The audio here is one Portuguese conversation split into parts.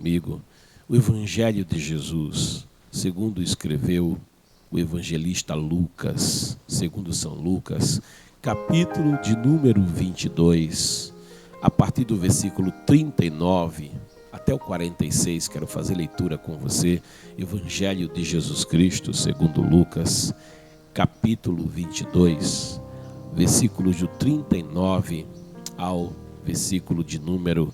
Comigo, o Evangelho de Jesus, segundo escreveu o evangelista Lucas, segundo São Lucas, capítulo de número 22, a partir do versículo 39 até o 46, quero fazer leitura com você, Evangelho de Jesus Cristo, segundo Lucas, capítulo 22, versículos do 39 ao versículo de número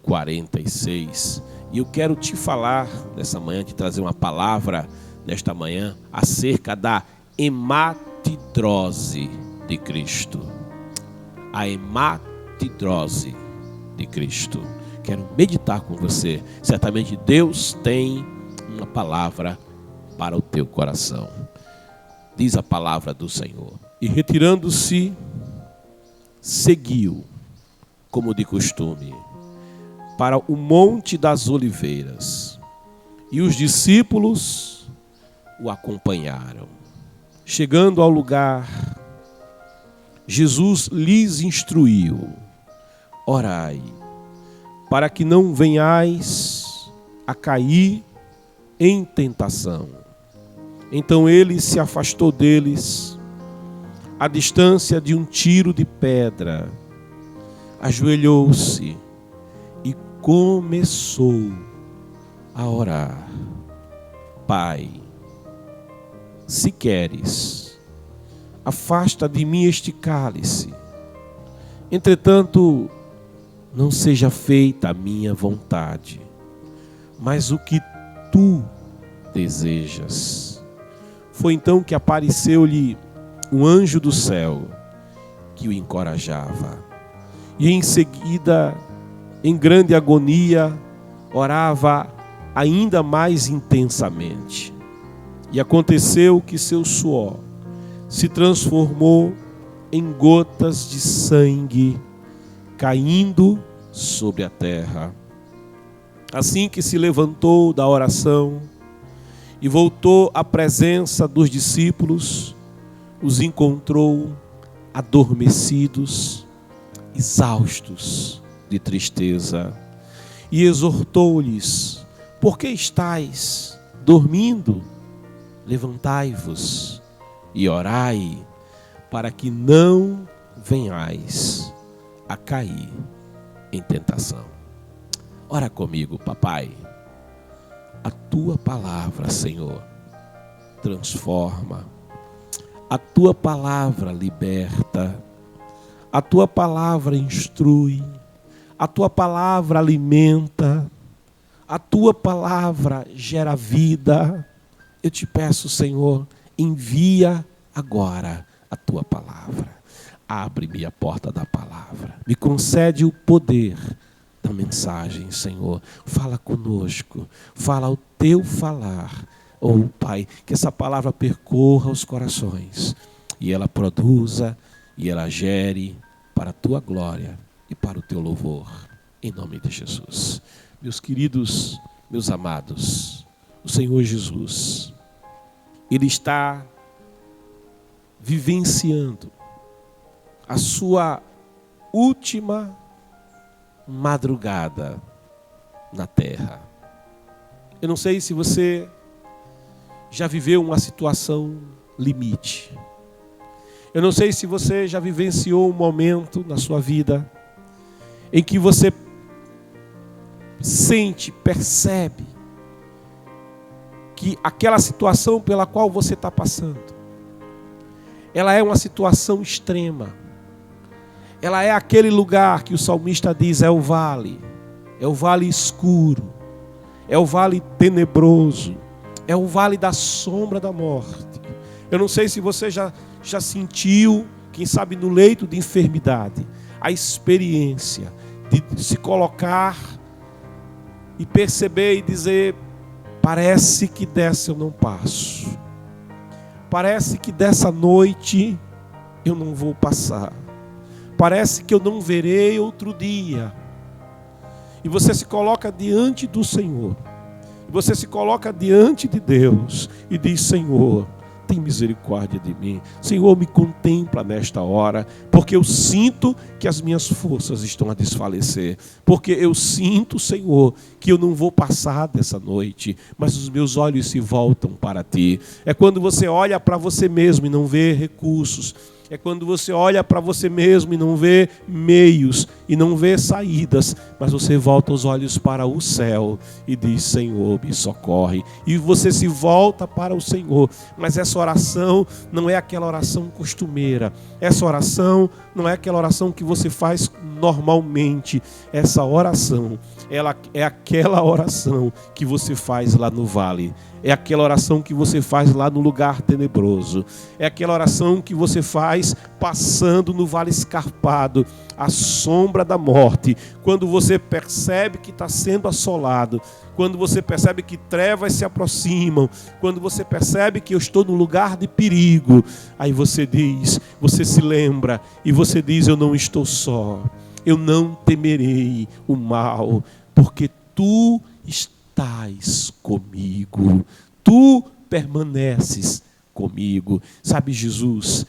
46. E eu quero te falar nessa manhã, te trazer uma palavra nesta manhã acerca da hematidrose de Cristo. A hematidrose de Cristo. Quero meditar com você. Certamente Deus tem uma palavra para o teu coração. Diz a palavra do Senhor. E retirando-se, seguiu, como de costume, para o Monte das Oliveiras, e os discípulos o acompanharam. Chegando ao lugar, Jesus lhes instruiu: orai, para que não venhais a cair em tentação. Então ele se afastou deles, à distância de um tiro de pedra, ajoelhou-se e começou a orar: Pai, se queres, afasta de mim este cálice. Entretanto, não seja feita a minha vontade, mas o que tu desejas. Foi então que apareceu-lhe um anjo do céu que o encorajava. E em seguida, em grande agonia, orava ainda mais intensamente. E aconteceu que seu suor se transformou em gotas de sangue caindo sobre a terra. Assim que se levantou da oração e voltou à presença dos discípulos, os encontrou adormecidos, exaustos de tristeza, e exortou-lhes: por que estáis dormindo? Levantai-vos e orai, para que não venhais a cair em tentação. Ora comigo, papai. A tua palavra, Senhor, transforma. A tua palavra liberta. A tua palavra instrui. A tua palavra alimenta. A tua palavra gera vida. Eu te peço, Senhor, envia agora a tua palavra. Abre-me a porta da palavra. Me concede o poder da mensagem, Senhor. Fala conosco. Fala o teu falar. Oh, Pai, que essa palavra percorra os corações e ela produza e ela gere para a tua glória e para o teu louvor. Em nome de Jesus. Meus queridos, meus amados, o Senhor Jesus, Ele está vivenciando a sua última madrugada na terra. Eu não sei se você já viveu uma situação limite. Eu não sei se você já vivenciou um momento na sua vida em que você sente, percebe que aquela situação pela qual você está passando, ela é uma situação extrema. Ela é aquele lugar que o salmista diz: é o vale escuro, é o vale tenebroso, é o vale da sombra da morte. Eu não sei se você já sentiu, quem sabe no leito de enfermidade, a experiência de se colocar e perceber e dizer: parece que dessa eu não passo. Parece que dessa noite eu não vou passar. Parece que eu não verei outro dia. E você se coloca diante do Senhor. E você se coloca diante de Deus e diz: Senhor, tem misericórdia de mim. Senhor, me contempla nesta hora, porque eu sinto que as minhas forças estão a desfalecer, porque eu sinto, Senhor, que eu não vou passar dessa noite, mas os meus olhos se voltam para Ti. É quando você olha para você mesmo e não vê recursos. É quando você olha para você mesmo e não vê meios, e não vê saídas, mas você volta os olhos para o céu e diz: Senhor, me socorre. E você se volta para o Senhor. Mas essa oração não é aquela oração costumeira. Essa oração não é aquela oração que você faz normalmente. Essa oração, ela é aquela oração que você faz lá no vale. É aquela oração que você faz lá no lugar tenebroso. É aquela oração que você faz passando no vale escarpado, à sombra da morte. Quando você percebe que está sendo assolado. Quando você percebe que trevas se aproximam. Quando você percebe que eu estou num lugar de perigo. Aí você diz, você se lembra e você diz: eu não estou só. Eu não temerei o mal, porque Tu estás comigo, Tu permaneces comigo. Sabe, Jesus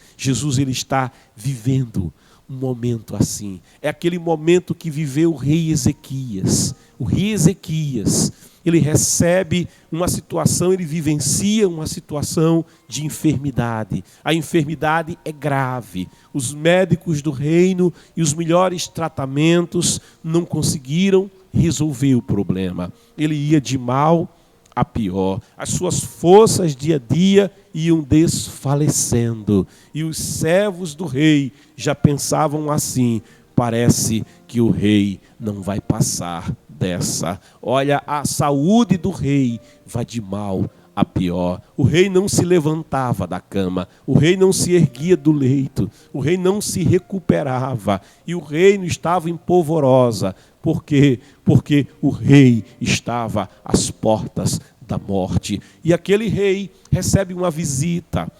ele está vivendo um momento assim. É aquele momento que viveu o rei Ezequias. O rei Ezequias, ele recebe uma situação, ele vivencia uma situação de enfermidade. A enfermidade é grave. Os médicos do reino e os melhores tratamentos não conseguiram resolver o problema. Ele ia de mal a pior. As suas forças dia a dia iam desfalecendo. E os servos do rei já pensavam assim: parece que o rei não vai passar dessa. Olha, a saúde do rei vai de mal a pior. O rei não se levantava da cama, o rei não se erguia do leito, o rei não se recuperava, e o reino estava em polvorosa. Por quê? Porque o rei estava às portas da morte. E aquele rei recebe uma visita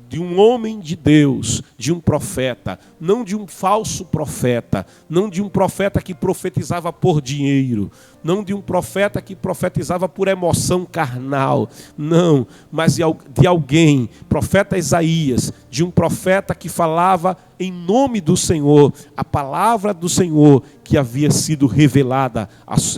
de um homem de Deus, de um profeta, não de um falso profeta, não de um profeta que profetizava por dinheiro, não de um profeta que profetizava por emoção carnal, não, mas de alguém, profeta Isaías, de um profeta que falava em nome do Senhor, a palavra do Senhor que havia sido revelada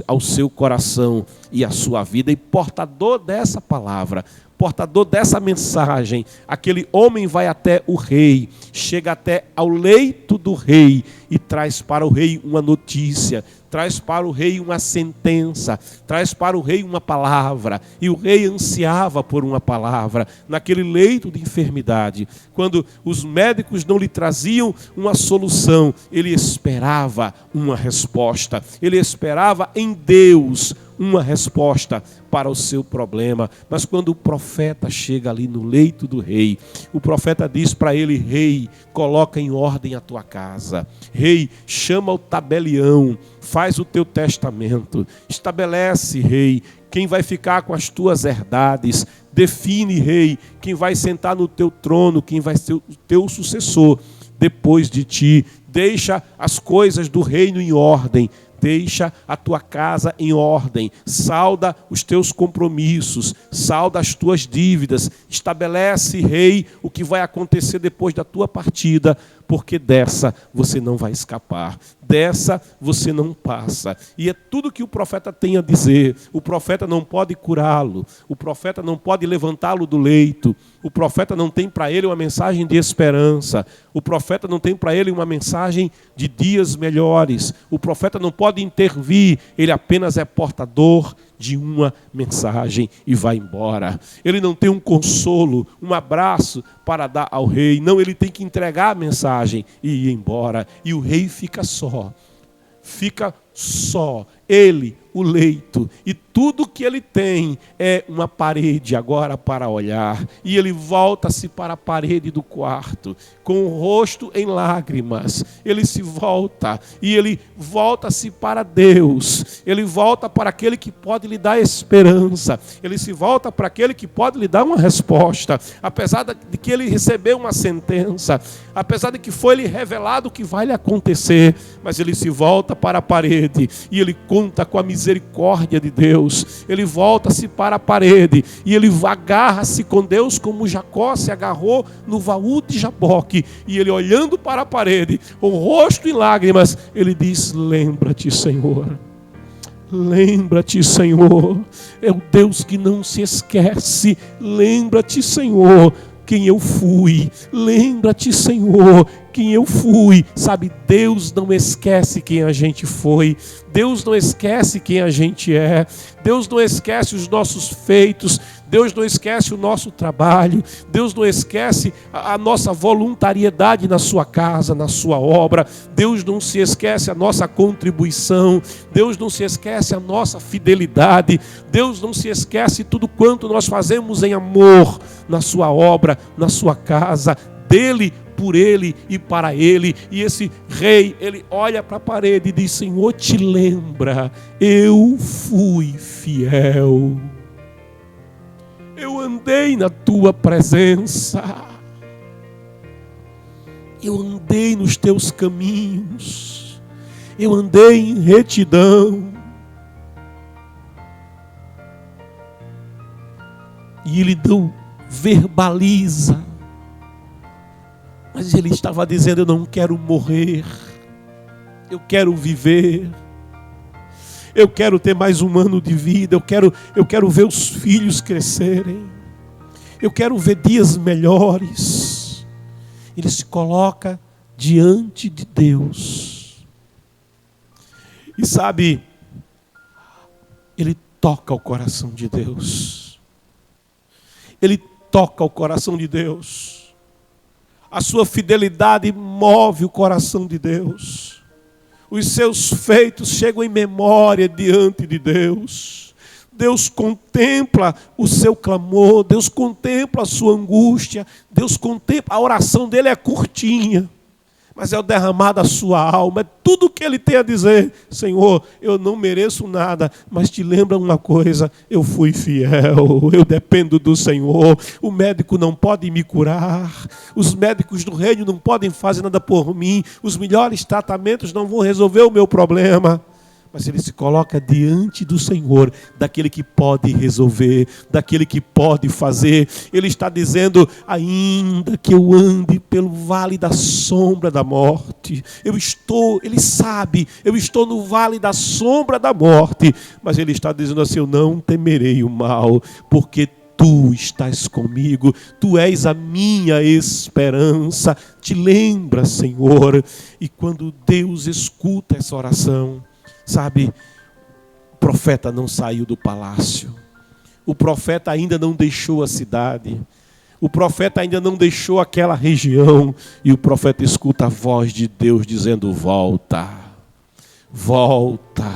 ao seu coração e à sua vida, e portador dessa palavra, portador dessa mensagem, aquele homem vai até o rei, chega até ao leito do rei e traz para o rei uma notícia, traz para o rei uma sentença, traz para o rei uma palavra. E o rei ansiava por uma palavra naquele leito de enfermidade. Quando os médicos não lhe traziam uma solução, ele esperava uma resposta. Ele esperava em Deus uma resposta para o seu problema. Mas quando o profeta chega ali no leito do rei, o profeta diz para ele: rei, coloca em ordem a tua casa. Rei, chama o tabelião, faz o teu testamento. Estabelece, rei, quem vai ficar com as tuas herdades. Define, rei, quem vai sentar no teu trono, quem vai ser o teu sucessor depois de ti. Deixa as coisas do reino em ordem. Deixa a tua casa em ordem, salda os teus compromissos, salda as tuas dívidas, estabelece, rei, o que vai acontecer depois da tua partida, porque dessa você não vai escapar, dessa você não passa. E é tudo que o profeta tem a dizer. O profeta não pode curá-lo, o profeta não pode levantá-lo do leito, o profeta não tem para ele uma mensagem de esperança, o profeta não tem para ele uma mensagem de dias melhores, o profeta não pode intervir, ele apenas é portador de uma mensagem e vai embora. Ele não tem um consolo, um abraço para dar ao rei. Não, ele tem que entregar a mensagem e ir embora. E o rei fica só. Fica só. Ele, o leito, e tudo que ele tem é uma parede agora para olhar. E ele volta-se para a parede do quarto, com o rosto em lágrimas. Ele se volta e ele volta-se para Deus. Ele volta para aquele que pode lhe dar esperança. Ele se volta para aquele que pode lhe dar uma resposta. Apesar de que ele recebeu uma sentença, apesar de que foi lhe revelado o que vai lhe acontecer, mas ele se volta para a parede e ele conta com a misericórdia de Deus. Ele volta-se para a parede e ele agarra-se com Deus como Jacó se agarrou no baú de Jaboque. E ele, olhando para a parede, o rosto em lágrimas, ele diz: lembra-te, Senhor. Lembra-te, Senhor. É o Deus que não se esquece. Lembra-te, Senhor, quem eu fui. Lembra-te, Senhor, quem eu fui. Sabe, Deus não esquece quem a gente foi. Deus não esquece quem a gente é. Deus não esquece os nossos feitos. Deus não esquece o nosso trabalho. Deus não esquece a nossa voluntariedade na sua casa, na sua obra. Deus não se esquece a nossa contribuição. Deus não se esquece a nossa fidelidade. Deus não se esquece tudo quanto nós fazemos em amor na sua obra, na sua casa, dele, por ele e para ele. E esse rei, ele olha para a parede e diz: Senhor, te lembra, eu fui fiel. Eu andei na tua presença. Eu andei nos teus caminhos. Eu andei em retidão. E ele não verbaliza, mas ele estava dizendo: eu não quero morrer, eu quero viver. Eu quero ter mais um ano de vida. Eu quero ver os filhos crescerem. Eu quero ver dias melhores. Ele se coloca diante de Deus. E sabe, ele toca o coração de Deus. Ele toca o coração de Deus. A sua fidelidade move o coração de Deus. Os seus feitos chegam em memória diante de Deus. Deus contempla o seu clamor, Deus contempla a sua angústia, Deus contempla, a oração dele é curtinha, mas é o derramar da sua alma, é tudo o que ele tem a dizer. Senhor, eu não mereço nada, mas te lembra uma coisa: eu fui fiel, eu dependo do Senhor. O médico não pode me curar, os médicos do reino não podem fazer nada por mim, os melhores tratamentos não vão resolver o meu problema. Mas ele se coloca diante do Senhor, daquele que pode resolver, daquele que pode fazer. Ele está dizendo: ainda que eu ande pelo vale da sombra da morte, ele sabe, eu estou no vale da sombra da morte, mas ele está dizendo assim: eu não temerei o mal, porque tu estás comigo, tu és a minha esperança. Te lembra, Senhor. E quando Deus escuta essa oração, sabe, o profeta não saiu do palácio, o profeta ainda não deixou a cidade, o profeta ainda não deixou aquela região, e o profeta escuta a voz de Deus dizendo: volta, volta,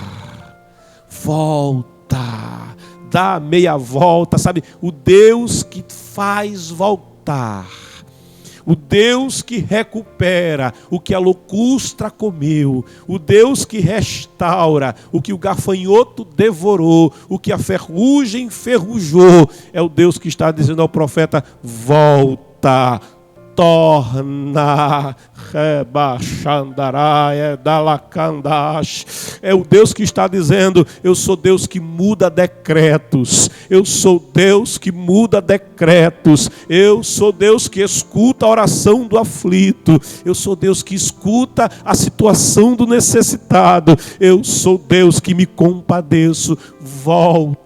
volta, dá meia volta. Sabe, o Deus que faz voltar, o Deus que recupera o que a locusta comeu, o Deus que restaura o que o gafanhoto devorou, o que a ferrugem enferrujou, é o Deus que está dizendo ao profeta: volta, torna, é o Deus que está dizendo: eu sou Deus que muda decretos, eu sou Deus que muda decretos, eu sou Deus que escuta a oração do aflito, eu sou Deus que escuta a situação do necessitado, eu sou Deus que me compadeço. Volta.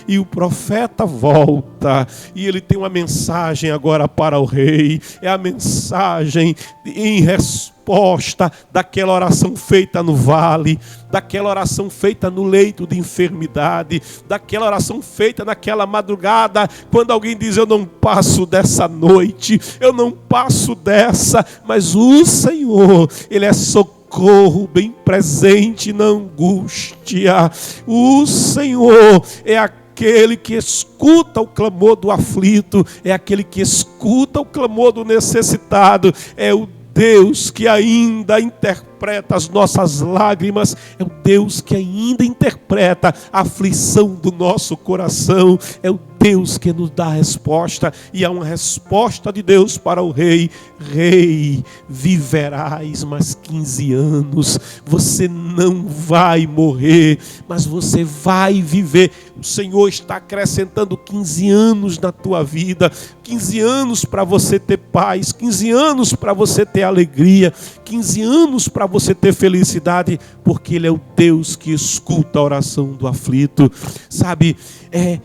E o profeta volta, e ele tem uma mensagem agora para o rei. É a mensagem em resposta daquela oração feita no vale, daquela oração feita no leito de enfermidade, daquela oração feita naquela madrugada, quando alguém diz: eu não passo dessa noite, eu não passo dessa, mas o Senhor, ele é socorro bem presente na angústia. O Senhor é aquele que escuta o clamor do aflito, é aquele que escuta o clamor do necessitado, é o Deus que ainda interpreta interpreta as nossas lágrimas, é o Deus que ainda interpreta a aflição do nosso coração, é o Deus que nos dá a resposta, e há uma resposta de Deus para o rei: rei, viverás mais 15 anos, você não vai morrer, mas você vai viver. O Senhor está acrescentando 15 anos na tua vida, 15 anos para você ter paz, 15 anos para você ter alegria, 15 anos para você ter felicidade, porque Ele é o Deus que escuta a oração do aflito. Sabe, é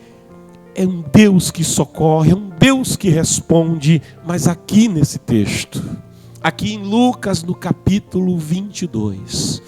um Deus que socorre, é um Deus que responde. Mas aqui nesse texto, aqui em Lucas, no capítulo 22,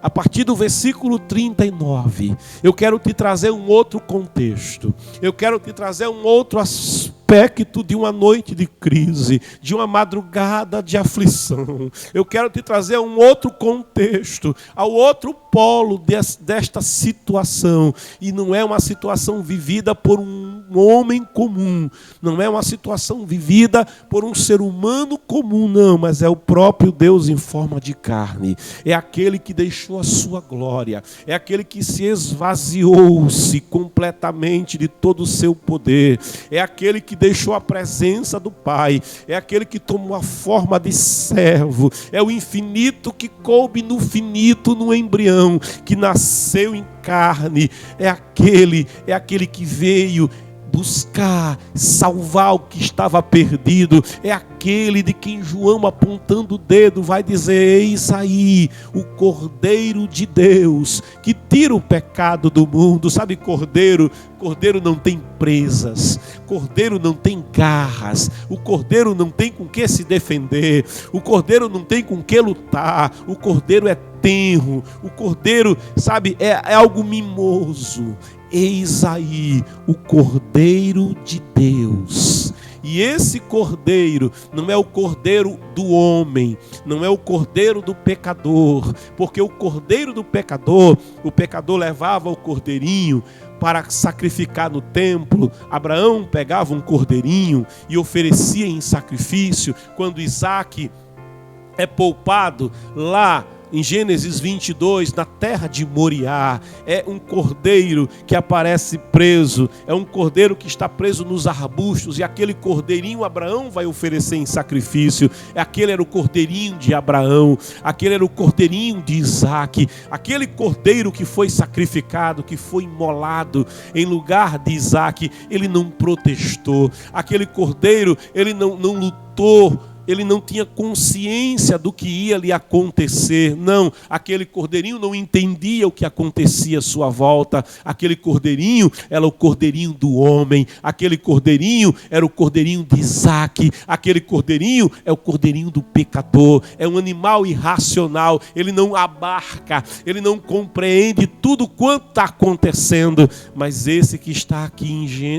a partir do versículo 39, eu quero te trazer um outro contexto. Eu quero te trazer um outro aspecto de uma noite de crise, de uma madrugada de aflição. Eu quero te trazer um outro contexto, ao outro polo desta situação. E não é uma situação vivida por um homem comum, não é uma situação vivida por um ser humano comum, não, mas é o próprio Deus em forma de carne. É aquele que deixou a sua glória, é aquele que se esvaziou-se completamente de todo o seu poder, é aquele que deixou a presença do Pai, é aquele que tomou a forma de servo, é o infinito que coube no finito, no embrião, que nasceu em carne, é aquele que veio buscar, salvar o que estava perdido, é aquele de quem João, apontando o dedo, vai dizer: eis aí o Cordeiro de Deus, que tira o pecado do mundo. Sabe, cordeiro não tem presas, cordeiro não tem garras, o cordeiro não tem com que se defender, o cordeiro não tem com que lutar, o cordeiro é tenro, o cordeiro, sabe, é algo mimoso. Eis aí o Cordeiro de Deus. E esse cordeiro não é o cordeiro do homem, não é o cordeiro do pecador, porque o cordeiro do pecador, o pecador levava o cordeirinho para sacrificar no templo. Abraão pegava um cordeirinho e oferecia em sacrifício. Quando Isaac é poupado lá em Gênesis 22, na terra de Moriá, é um cordeiro que aparece preso, é um cordeiro que está preso nos arbustos, e aquele cordeirinho Abraão vai oferecer em sacrifício. Aquele era o cordeirinho de Abraão, aquele era o cordeirinho de Isaac, aquele cordeiro que foi sacrificado, que foi imolado em lugar de Isaac. Ele não protestou, aquele cordeiro, ele não lutou, ele não tinha consciência do que ia lhe acontecer. Não, aquele cordeirinho não entendia o que acontecia à sua volta. Aquele cordeirinho era o cordeirinho do homem. Aquele cordeirinho era o cordeirinho de Isaac. Aquele cordeirinho é o cordeirinho do pecador. É um animal irracional. Ele não abarca, ele não compreende tudo quanto está acontecendo. Mas esse que está aqui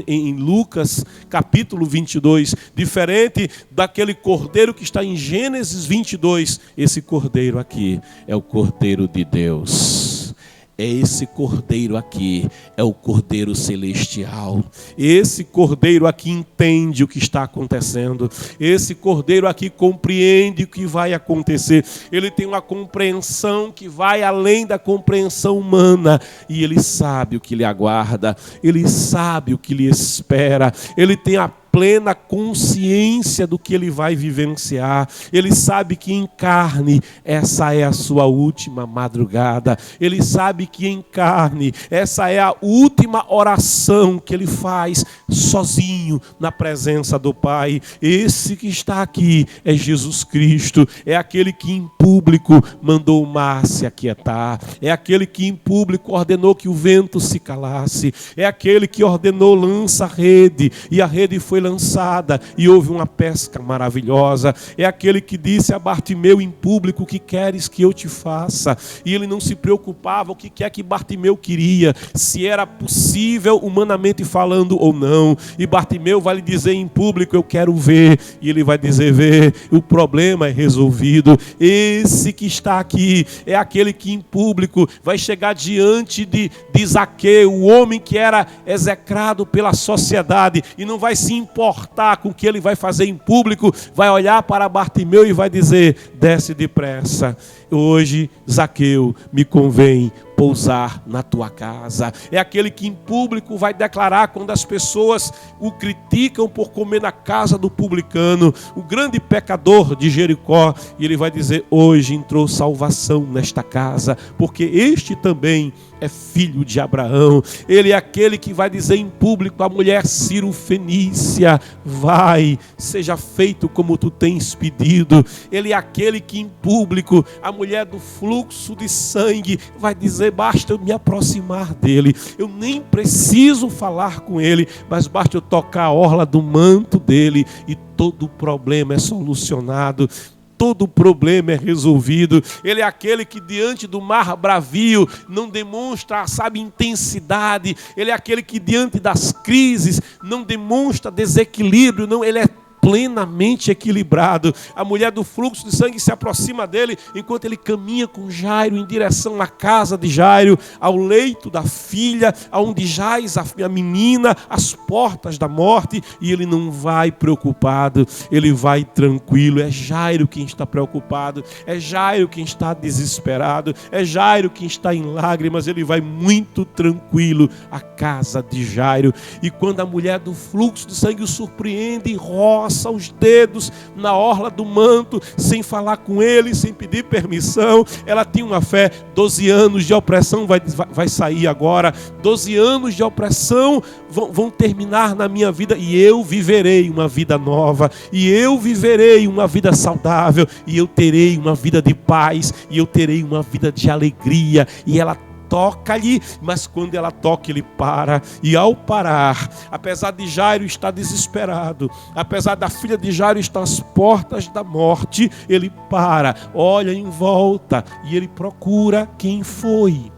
em Lucas, capítulo 22, diferente daquele cordeiro que está em Gênesis 22, esse cordeiro aqui é o Cordeiro de Deus. Esse cordeiro aqui é o Cordeiro celestial. Esse cordeiro aqui entende o que está acontecendo. Esse cordeiro aqui compreende o que vai acontecer. Ele tem uma compreensão que vai além da compreensão humana. E ele sabe o que lhe aguarda. Ele sabe o que lhe espera. Ele tem a plena consciência do que ele vai vivenciar. Ele sabe que em carne essa é a sua última madrugada. Ele sabe que em carne essa é a última oração que ele faz sozinho na presença do Pai. Esse que está aqui é Jesus Cristo. É aquele que em público mandou o mar se aquietar. É aquele que em público ordenou que o vento se calasse. É aquele que ordenou: lança a rede, e a rede foi lançada e houve uma pesca maravilhosa. É aquele que disse a Bartimeu em público: o que queres que eu te faça? E ele não se preocupava o que é que Bartimeu queria, se era possível humanamente falando ou não. E Bartimeu vai lhe dizer em público: eu quero ver. E ele vai dizer: vê, o problema é resolvido. Esse que está aqui é aquele que em público vai chegar diante de Zaqueu, o homem que era execrado pela sociedade, e não vai se importar com o que ele vai fazer em público. Vai olhar para Bartimeu e vai dizer: desce depressa. hoje, Zaqueu, me convém pousar na tua casa. É aquele que em público vai declarar quando as pessoas o criticam por comer na casa do publicano, o grande pecador de Jericó, e ele vai dizer: hoje entrou salvação nesta casa, porque este também é filho de Abraão. Ele é aquele que vai dizer em público à mulher Ciro-fenícia: vai, seja feito como tu tens pedido. Ele é aquele que em público a mulher do fluxo de sangue vai dizer: basta eu me aproximar dele, eu nem preciso falar com ele, mas basta eu tocar a orla do manto dele e todo o problema é solucionado. Todo problema é resolvido. Ele é aquele que diante do mar bravio não demonstra, intensidade. Ele é aquele que diante das crises não demonstra desequilíbrio. Não, ele é plenamente equilibrado. A mulher do fluxo de sangue se aproxima dele enquanto ele caminha com Jairo em direção à casa de Jairo, ao leito da filha, aonde jaz a menina, às portas da morte, e ele não vai preocupado, ele vai tranquilo. É Jairo quem está preocupado, é Jairo quem está desesperado, é Jairo quem está em lágrimas. Ele vai muito tranquilo à casa de Jairo, e quando a mulher do fluxo de sangue o surpreende, roça os dedos na orla do manto, sem falar com ele, sem pedir permissão. Ela tinha uma fé. 12 anos de opressão vai sair agora. 12 anos de opressão vão terminar na minha vida, e eu viverei uma vida nova, e eu viverei uma vida saudável, e eu terei uma vida de paz, e eu terei uma vida de alegria. E ela toca-lhe, mas quando ela toca, ele para. E ao parar, apesar de Jairo estar desesperado, apesar da filha de Jairo estar às portas da morte, ele para, olha em volta e ele procura: quem foi?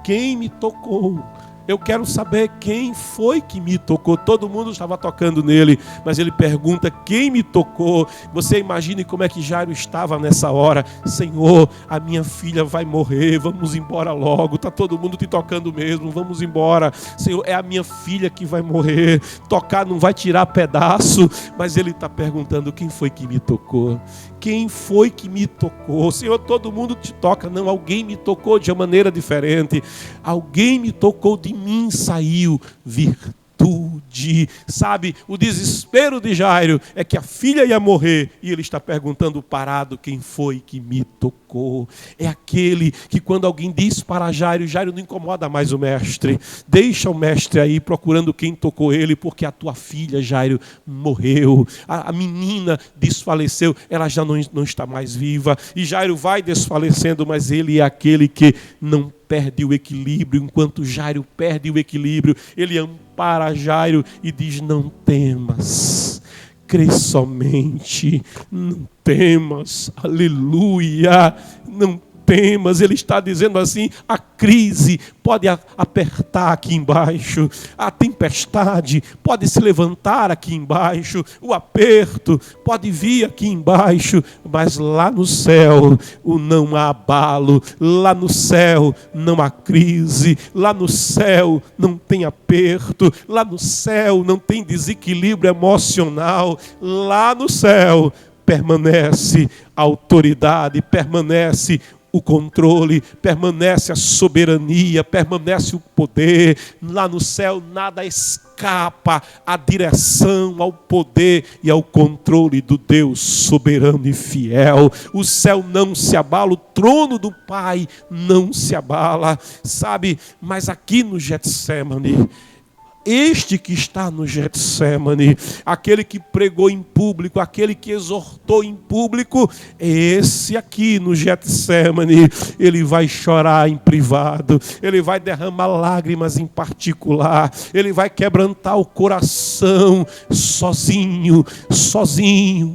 Quem me tocou? Eu quero saber quem foi que me tocou. Todo mundo estava tocando nele, mas ele pergunta: quem me tocou? Você imagine como é que Jairo estava nessa hora. Senhor, a minha filha vai morrer, vamos embora logo. Está todo mundo te tocando mesmo, vamos embora. Senhor, é a minha filha que vai morrer. Tocar não vai tirar pedaço. Mas ele está perguntando: quem foi que me tocou? Quem foi que me tocou? Senhor, todo mundo te toca. Não, alguém me tocou de uma maneira diferente. Alguém me tocou, de mim saiu virtude. Sabe, o desespero de Jairo é que a filha ia morrer, e ele está perguntando parado: quem foi que me tocou? É aquele que quando alguém diz para Jairo, Jairo não incomoda mais o mestre. Deixa o mestre aí procurando quem tocou ele, porque a tua filha, Jairo, morreu. A menina desfaleceu, ela já não está mais viva. E Jairo vai desfalecendo, mas ele é aquele que não perde o equilíbrio. Enquanto Jairo perde o equilíbrio, ele ampara Jairo e diz: não temas, crê somente, não temas, aleluia, não temas. Ele está dizendo assim: a crise pode apertar aqui embaixo, a tempestade pode se levantar aqui embaixo, o aperto pode vir aqui embaixo, mas lá no céu não há abalo, lá no céu não há crise, lá no céu não tem aperto, lá no céu não tem desequilíbrio emocional, lá no céu permanece a autoridade, permanece o controle, permanece a soberania, permanece o poder. Lá no céu nada escapa à direção, ao poder e ao controle do Deus soberano e fiel. O céu não se abala, o trono do Pai não se abala, sabe? Mas aqui no Getsemane, este que está no Getsemane, aquele que pregou em público, aquele que exortou em público, esse aqui no Getsemane, ele vai chorar em privado, ele vai derramar lágrimas em particular, ele vai quebrantar o coração sozinho,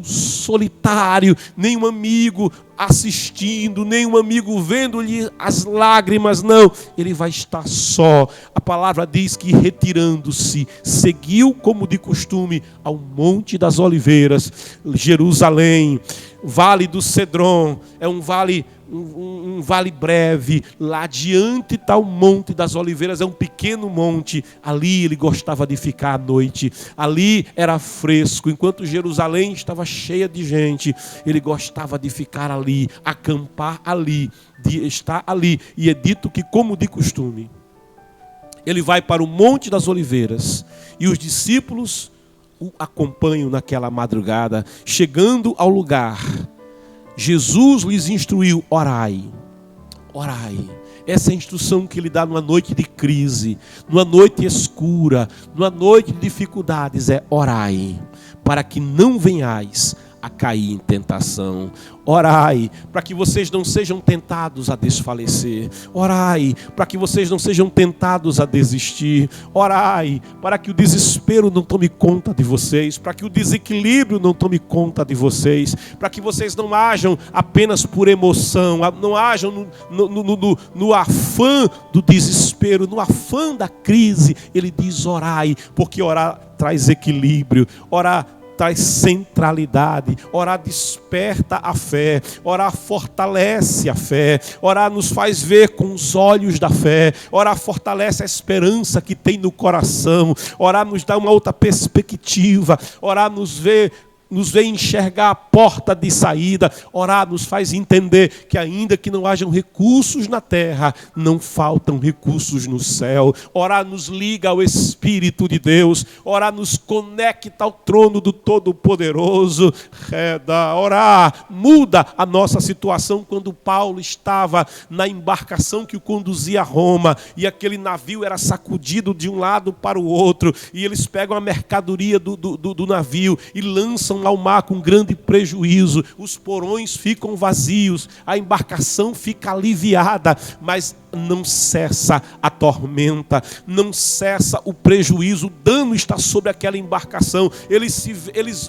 solitário, nenhum amigo assistindo, nenhum amigo vendo-lhe as lágrimas, não, ele vai estar só. A palavra diz que retirando-se, seguiu como de costume ao Monte das Oliveiras, Jerusalém. Vale do Cedron é um vale um vale breve, lá diante está o Monte das Oliveiras, é um pequeno monte, ali ele gostava de ficar à noite, ali era fresco, enquanto Jerusalém estava cheia de gente, ele gostava de ficar ali, acampar ali, de estar ali, e é dito que, como de costume, ele vai para o Monte das Oliveiras, e os discípulos o acompanham naquela madrugada. Chegando ao lugar, Jesus lhes instruiu: orai, orai. Essa é a instrução que ele dá numa noite de crise, numa noite escura, numa noite de dificuldades, é orai, para que não venhais a cair em tentação. Orai, para que vocês não sejam tentados a desfalecer. Orai, para que vocês não sejam tentados a desistir. Orai, para que o desespero não tome conta de vocês, para que o desequilíbrio não tome conta de vocês, para que vocês não ajam apenas por emoção, não ajam no afã do desespero, no afã da crise. Ele diz: orai, porque orar traz equilíbrio, orar traz centralidade, orar desperta a fé, orar fortalece a fé, orar nos faz ver com os olhos da fé, orar fortalece a esperança que tem no coração, orar nos dá uma outra perspectiva, orar nos vê enxergar a porta de saída. Orar nos faz entender que ainda que não hajam recursos na terra, não faltam recursos no céu. Orar nos liga ao Espírito de Deus. Orar nos conecta ao trono do Todo-Poderoso. Orar muda a nossa situação. Quando Paulo estava na embarcação que o conduzia a Roma, e aquele navio era sacudido de um lado para o outro, e eles pegam a mercadoria do navio e lançam ao mar com grande prejuízo, os porões ficam vazios, a embarcação fica aliviada, mas não cessa a tormenta, não cessa o prejuízo, o dano está sobre aquela embarcação.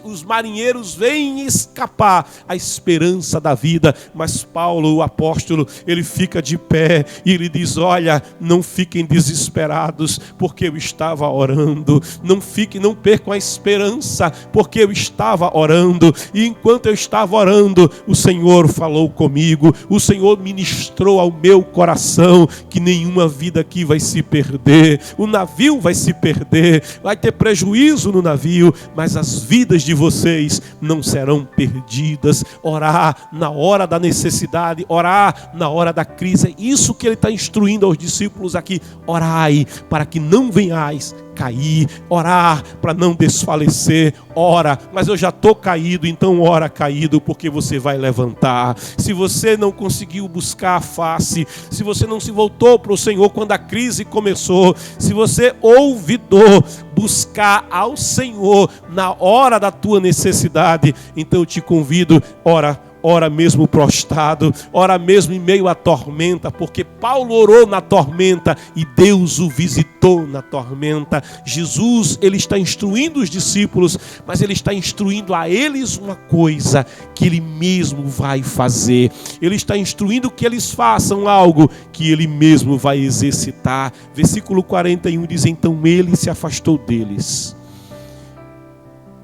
Os marinheiros veem escapar a esperança da vida, mas Paulo, o apóstolo, ele fica de pé e ele diz: olha, não fiquem desesperados, porque eu estava orando. Não percam a esperança, porque eu estava orando. E enquanto eu estava orando, o Senhor falou comigo, o Senhor ministrou ao meu coração que nenhuma vida aqui vai se perder. O navio vai se perder, vai ter prejuízo no navio, mas as vidas de vocês não serão perdidas. Orar na hora da necessidade, orar na hora da crise, é isso que ele está instruindo aos discípulos aqui. Orai para que não venhais cair, orar para não desfalecer. Ora, mas eu já estou caído, então ora caído, porque você vai levantar. Se você não conseguiu buscar a face, se você não se voltou para o Senhor quando a crise começou, se você ouvidou buscar ao Senhor na hora da tua necessidade, então eu te convido, ora mesmo prostrado, ora mesmo em meio à tormenta, porque Paulo orou na tormenta e Deus o visitou na tormenta. Jesus, ele está instruindo os discípulos, mas ele está instruindo a eles uma coisa que ele mesmo vai fazer. Ele está instruindo que eles façam algo que ele mesmo vai exercitar. Versículo 41 diz: então ele se afastou deles,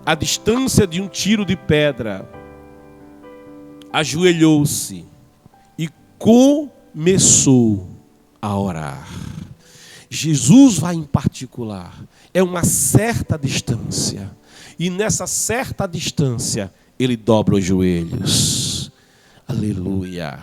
à distância de um tiro de pedra, ajoelhou-se e começou a orar. Jesus vai em particular, é uma certa distância, e nessa certa distância ele dobra os joelhos. Aleluia!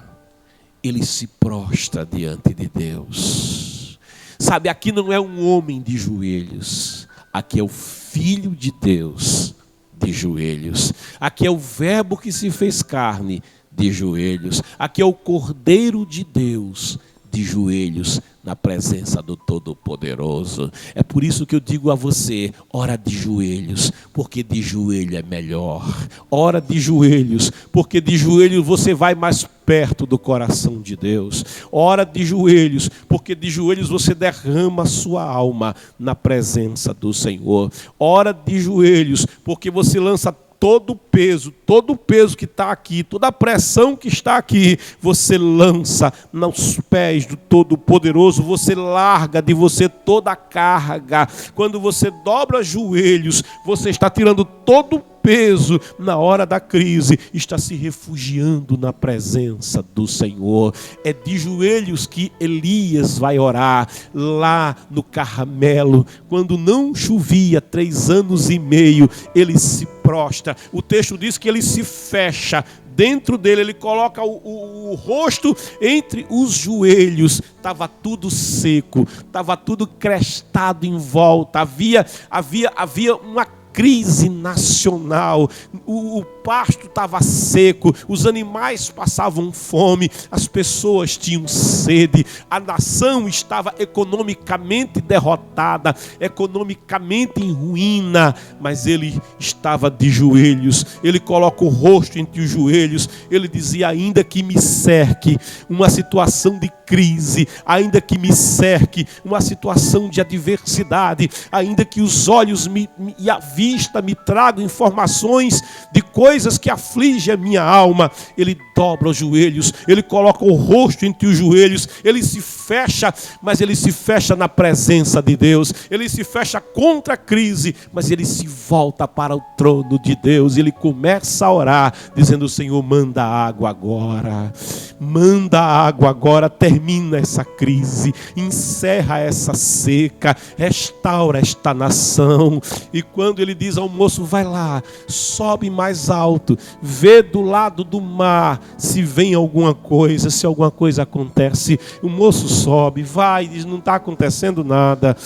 Ele se prostra diante de Deus. Sabe, aqui não é um homem de joelhos, aqui é o Filho de Deus de joelhos. Aqui é o Verbo que se fez carne de joelhos. Aqui é o Cordeiro de Deus de joelhos na presença do Todo-Poderoso. É por isso que eu digo a você: ora de joelhos, porque de joelho é melhor. Ora de joelhos, porque de joelhos você vai mais perto do coração de Deus. Ora de joelhos, porque de joelhos você derrama a sua alma na presença do Senhor. Ora de joelhos, porque você lança todo o peso que está aqui, toda a pressão que está aqui, você lança nos pés do Todo-Poderoso, você larga de você toda a carga. Quando você dobra joelhos, você está tirando todo o peso na hora da crise, está se refugiando na presença do Senhor. É de joelhos que Elias vai orar lá no Carmelo. Quando não chovia 3 anos e meio, ele se prostra. O texto diz que ele se fecha dentro dele, ele coloca o rosto entre os joelhos. Estava tudo seco, estava tudo crestado em volta, havia uma crise nacional, o pasto estava seco, os animais passavam fome, as pessoas tinham sede, a nação estava economicamente derrotada, economicamente em ruína, mas ele estava de joelhos, ele coloca o rosto entre os joelhos, ele dizia: ainda que me cerque uma situação de crise, ainda que me cerque uma situação de adversidade, ainda que os olhos e a vista me tragam informações de coisas que afligem a minha alma, ele dobra os joelhos, ele coloca o rosto entre os joelhos, ele se fecha, mas ele se fecha na presença de Deus, ele se fecha contra a crise, mas ele se volta para o trono de Deus, ele começa a orar, dizendo: Senhor, manda água agora, manda água agora, termina essa crise, encerra essa seca, restaura esta nação. E quando ele diz ao moço: vai lá, sobe mais alto, vê do lado do mar se vem alguma coisa, se alguma coisa acontece. O moço sobe, vai, diz: não está acontecendo nada.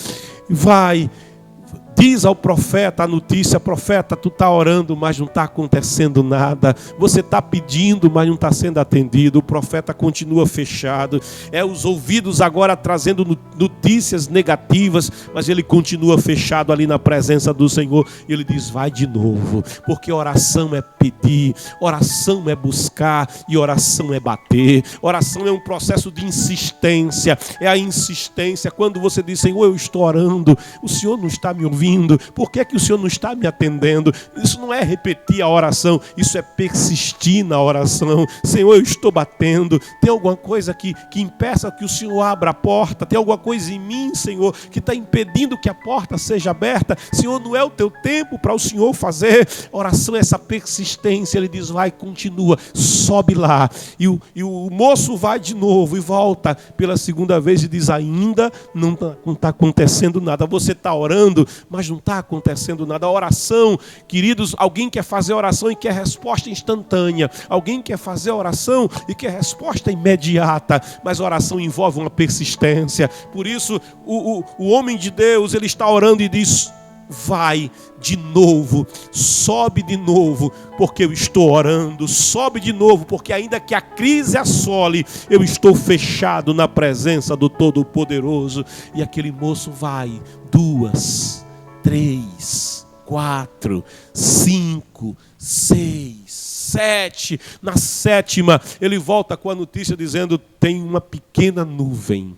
Vai, diz ao profeta a notícia: profeta, tu está orando, mas não está acontecendo nada. Você está pedindo, mas não está sendo atendido. O profeta continua fechado. Os ouvidos agora trazendo notícias negativas, mas ele continua fechado ali na presença do Senhor. E ele diz: vai de novo, porque oração é pedir, oração é buscar e oração é bater. Oração é um processo de insistência. É a insistência quando você diz: Senhor, eu estou orando, o Senhor não está me ouvindo. Por que o Senhor não está me atendendo? Isso não é repetir a oração, isso é persistir na oração. Senhor, eu estou batendo. Tem alguma coisa que impeça que o Senhor abra a porta? Tem alguma coisa em mim, Senhor, que está impedindo que a porta seja aberta? Senhor, não é o teu tempo para o Senhor fazer. Oração é essa persistência. Ele diz: vai, continua, sobe lá. E o moço vai de novo e volta pela segunda vez e diz: ainda não está acontecendo nada. Você está orando, mas não está acontecendo nada. A oração, queridos, alguém quer fazer oração e quer resposta instantânea. Alguém quer fazer oração e quer resposta imediata. Mas a oração envolve uma persistência. Por isso, o homem de Deus, ele está orando e diz: vai de novo, sobe de novo, porque eu estou orando. Sobe de novo, porque ainda que a crise assole, eu estou fechado na presença do Todo-Poderoso. E aquele moço vai 2, 3, 4, 5, 6, 7. Na 7ª, ele volta com a notícia dizendo: tem uma pequena nuvem,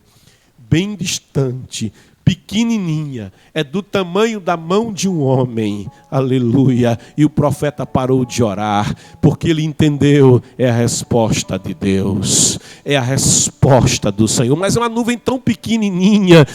bem distante, pequenininha, é do tamanho da mão de um homem. Aleluia. E o profeta parou de orar, porque ele entendeu: é a resposta de Deus, é a resposta do Senhor. Mas é uma nuvem tão pequenininha,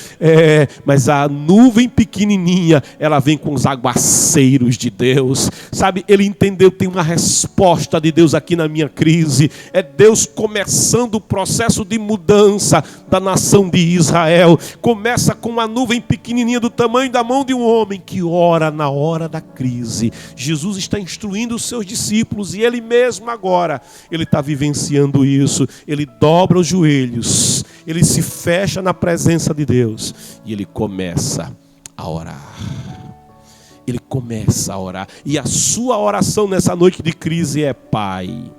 mas a nuvem pequenininha, ela vem com os aguaceiros de Deus, sabe? Ele entendeu: tem uma resposta de Deus aqui na minha crise. É Deus começando o processo de mudança da nação de Israel. Começa com uma nuvem pequenininha do tamanho da mão de um homem que ora na hora da crise. Jesus está instruindo os seus discípulos e ele mesmo agora, ele está vivenciando isso. Ele dobra os joelhos, ele se fecha na presença de Deus e ele começa a orar. Ele começa a orar. E a sua oração nessa noite de crise é: Pai,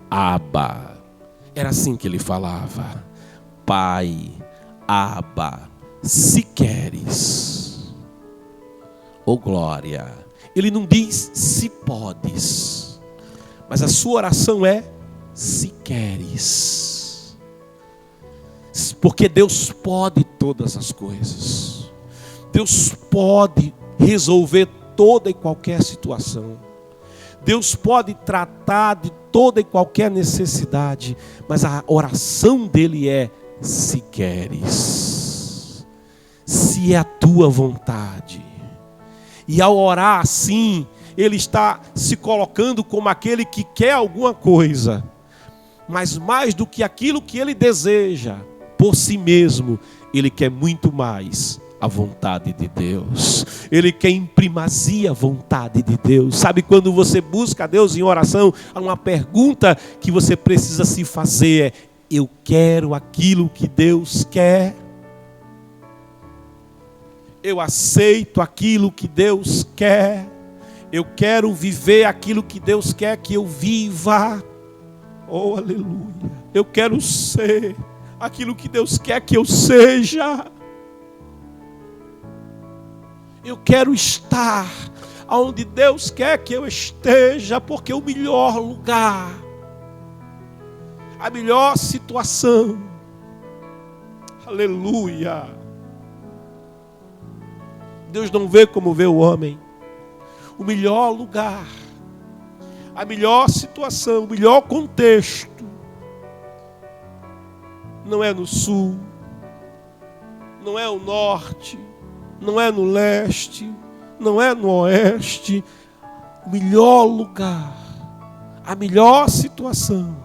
Abba. Era assim que ele falava: Pai, Abba, se queres. Oh glória. Ele não diz se podes, mas a sua oração é: se queres. Porque Deus pode todas as coisas. Deus pode resolver toda e qualquer situação. Deus pode tratar de toda e qualquer necessidade. Mas a oração dele é: se queres, se é a tua vontade. E ao orar assim, ele está se colocando como aquele que quer alguma coisa, mas mais do que aquilo que ele deseja por si mesmo, ele quer muito mais a vontade de Deus. Ele quer em primazia a vontade de Deus. Sabe, quando você busca a Deus em oração, há uma pergunta que você precisa se fazer: eu quero aquilo que Deus quer? Eu aceito aquilo que Deus quer? Eu quero viver aquilo que Deus quer que eu viva? Oh, aleluia! Eu quero ser aquilo que Deus quer que eu seja. Eu quero estar onde Deus quer que eu esteja, porque o melhor lugar, a melhor situação, aleluia, Deus não vê como vê o homem. O melhor lugar, a melhor situação, o melhor contexto, não é no sul, não é no norte, não é no leste, não é no oeste. O melhor lugar, a melhor situação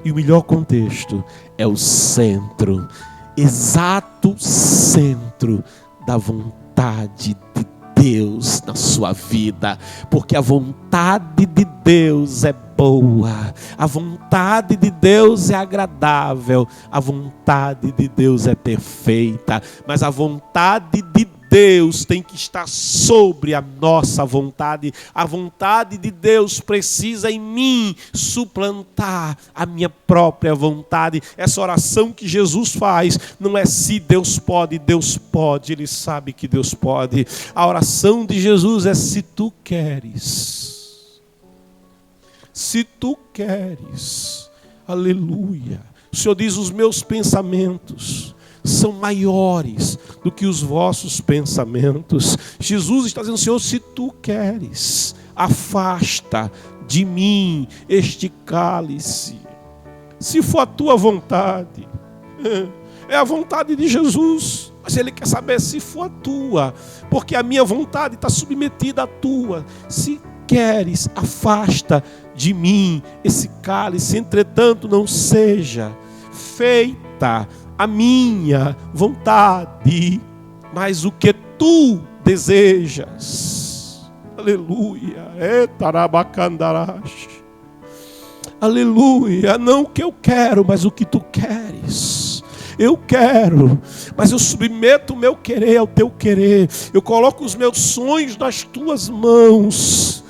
e o melhor contexto é o centro, exato centro da vontade de Deus na sua vida, porque a vontade de Deus é boa, a vontade de Deus é agradável, a vontade de Deus é perfeita, mas a vontade de Deus tem que estar sobre a nossa vontade. A vontade de Deus precisa em mim suplantar a minha própria vontade. Essa oração que Jesus faz não é se Deus pode, Ele sabe que Deus pode. A oração de Jesus é se tu queres. Se tu queres. Aleluia. O Senhor diz: os meus pensamentos são maiores do que os vossos pensamentos. Jesus está dizendo: Senhor, se tu queres, afasta de mim este cálice. Se for a tua vontade, é a vontade de Jesus, mas Ele quer saber se for a tua, porque a minha vontade está submetida à tua. Se queres, afasta de mim esse cálice, entretanto não seja feita a minha vontade, mas o que tu desejas. Aleluia. Aleluia. Não o que eu quero, mas o que tu queres. Eu quero, mas eu submeto o meu querer ao teu querer. Eu coloco os meus sonhos nas tuas mãos,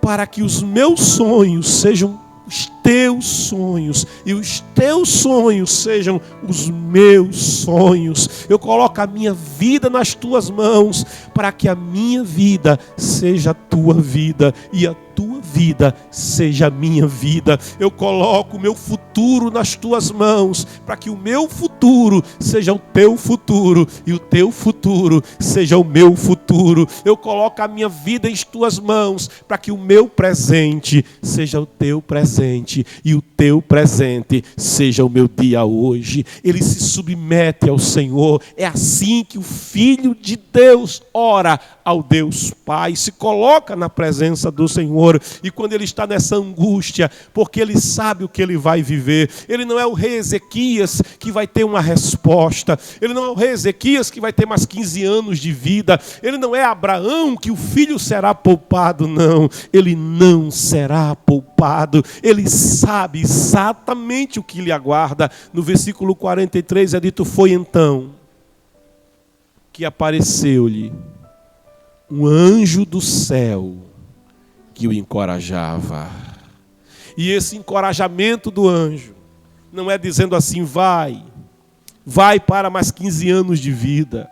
para que os meus sonhos sejam os teus sonhos, e os teus sonhos sejam os meus sonhos. Eu coloco a minha vida nas tuas mãos, para que a minha vida seja a tua vida, e a tua vida seja a minha vida. Eu coloco o meu futuro nas tuas mãos, para que o meu futuro seja o teu futuro, e o teu futuro seja o meu futuro. Eu coloco a minha vida em tuas mãos, para que o meu presente seja o teu presente, e o teu presente seja o meu dia hoje. Ele se submete ao Senhor. É assim que o Filho de Deus ora ao Deus Pai, se coloca na presença do Senhor. E quando ele está nessa angústia, porque ele sabe o que ele vai viver, ele não é o rei Ezequias que vai ter uma resposta, ele não é o rei Ezequias que vai ter mais 15 anos de vida, ele não é Abraão que o filho será poupado, não, ele não será poupado. Ele sabe exatamente o que lhe aguarda. No versículo 43 é dito: foi então que apareceu-lhe um anjo do céu que o encorajava. E esse encorajamento do anjo não é dizendo assim: vai para mais 15 anos de vida.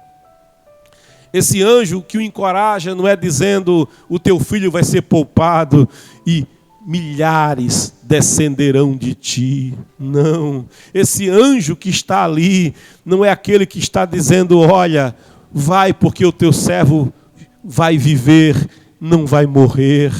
Esse anjo que o encoraja não é dizendo: o teu filho vai ser poupado e milhares descenderão de ti. Não. Esse anjo que está ali não é aquele que está dizendo: olha, vai porque o teu servo vai viver, não vai morrer.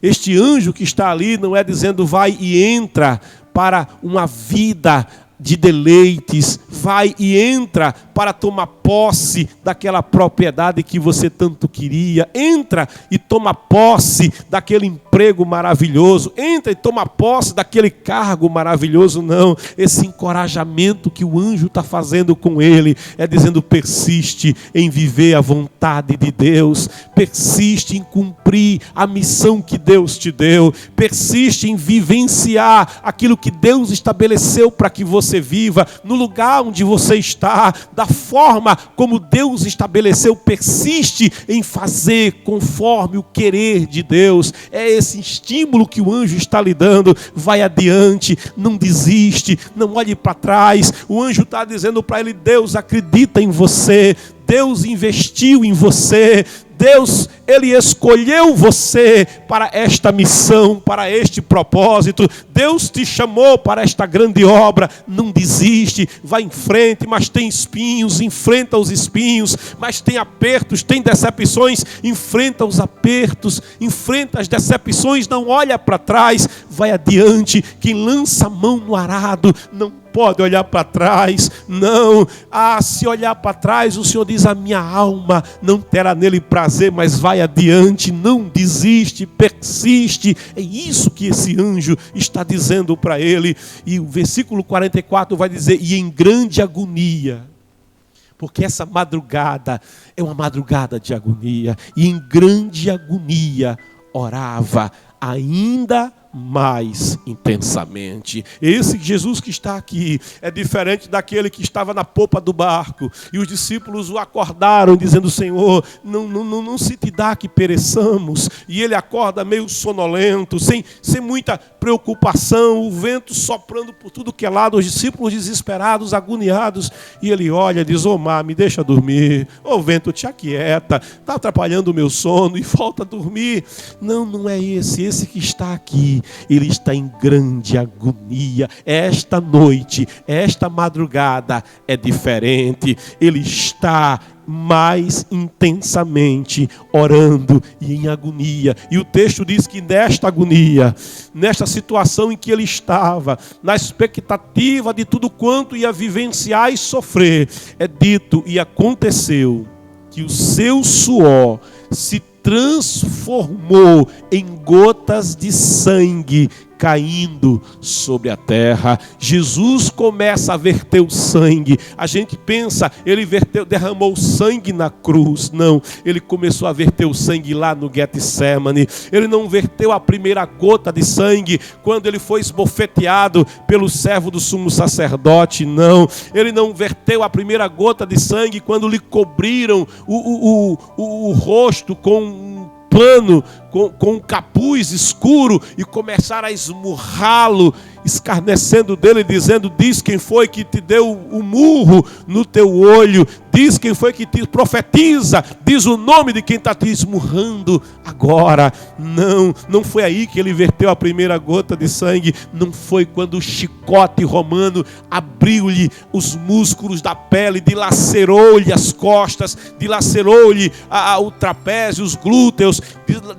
Este anjo que está ali não é dizendo: vai e entra para uma vida de deleites, vai e entra para tomar posse posse daquela propriedade que você tanto queria. Entra e toma posse daquele emprego maravilhoso. Entra e toma posse daquele cargo maravilhoso. Não, esse encorajamento que o anjo está fazendo com ele é dizendo: persiste em viver a vontade de Deus, persiste em cumprir a missão que Deus te deu, persiste em vivenciar aquilo que Deus estabeleceu para que você viva, no lugar onde você está, da forma como Deus estabeleceu. Persiste em fazer conforme o querer de Deus. É esse estímulo que o anjo está lhe dando. Vai adiante, não desiste, não olhe para trás. O anjo está dizendo para ele: Deus acredita em você, Deus investiu em você, Deus, Ele escolheu você para esta missão, para este propósito. Deus te chamou para esta grande obra. Não desiste, vai em frente, mas tem espinhos, enfrenta os espinhos, mas tem apertos, tem decepções, enfrenta os apertos, enfrenta as decepções, não olha para trás, vai adiante. Quem lança a mão no arado não pode olhar para trás, não. Se olhar para trás, o Senhor diz: a minha alma não terá nele prazer, mas vai adiante, não desiste, persiste. É isso que esse anjo está dizendo para ele. E o versículo 44 vai dizer: e em grande agonia, porque essa madrugada é uma madrugada de agonia, e em grande agonia orava ainda mais intensamente. Esse Jesus que está aqui é diferente daquele que estava na popa do barco e os discípulos o acordaram dizendo: Senhor, não se te dá que pereçamos. E ele acorda meio sonolento, sem muita preocupação, o vento soprando por tudo que é lado, os discípulos desesperados, agoniados, e ele olha e diz: ô mar, me deixa dormir, ô vento, te aquieta, está atrapalhando o meu sono, e volta a dormir. Não é esse que está aqui. Ele está em grande agonia. Esta noite, esta madrugada é diferente. Ele está mais intensamente orando e em agonia. E o texto diz que nesta agonia, nesta situação em que ele estava, na expectativa de tudo quanto ia vivenciar e sofrer, é dito e aconteceu que o seu suor se transformou em gotas de sangue caindo sobre a terra. Jesus começa a verter o sangue. A gente pensa, ele derramou sangue na cruz. Não, ele começou a verter o sangue lá no Getsemane. Ele não verteu a primeira gota de sangue quando ele foi esbofeteado pelo servo do sumo sacerdote. Não, ele não verteu a primeira gota de sangue quando lhe cobriram o rosto com um pano, com um capuz escuro, e começaram a esmurrá-lo, escarnecendo dele, dizendo: diz quem foi que te deu o murro no teu olho, diz quem foi que te profetiza, diz o nome de quem está te esmurrando agora. Não foi aí que ele verteu a primeira gota de sangue. Não foi quando o chicote romano abriu-lhe os músculos da pele, dilacerou-lhe as costas, dilacerou-lhe o trapézio, os glúteos,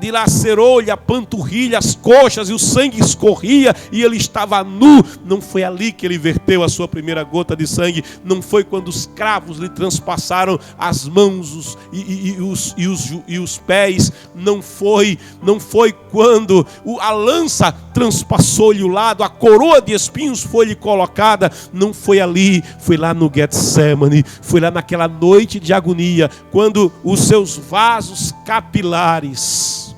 dilacerou-lhe a panturrilha, as coxas, e o sangue escorria e ele estava nu. Não foi ali que ele verteu a sua primeira gota de sangue. Não foi quando os cravos lhe transpassaram as mãos e os pés. Não foi quando a lança transpassou-lhe o lado, a coroa de espinhos foi-lhe colocada. Não foi ali, foi lá no Getsemane, foi lá naquela noite de agonia, quando os seus vasos capilares,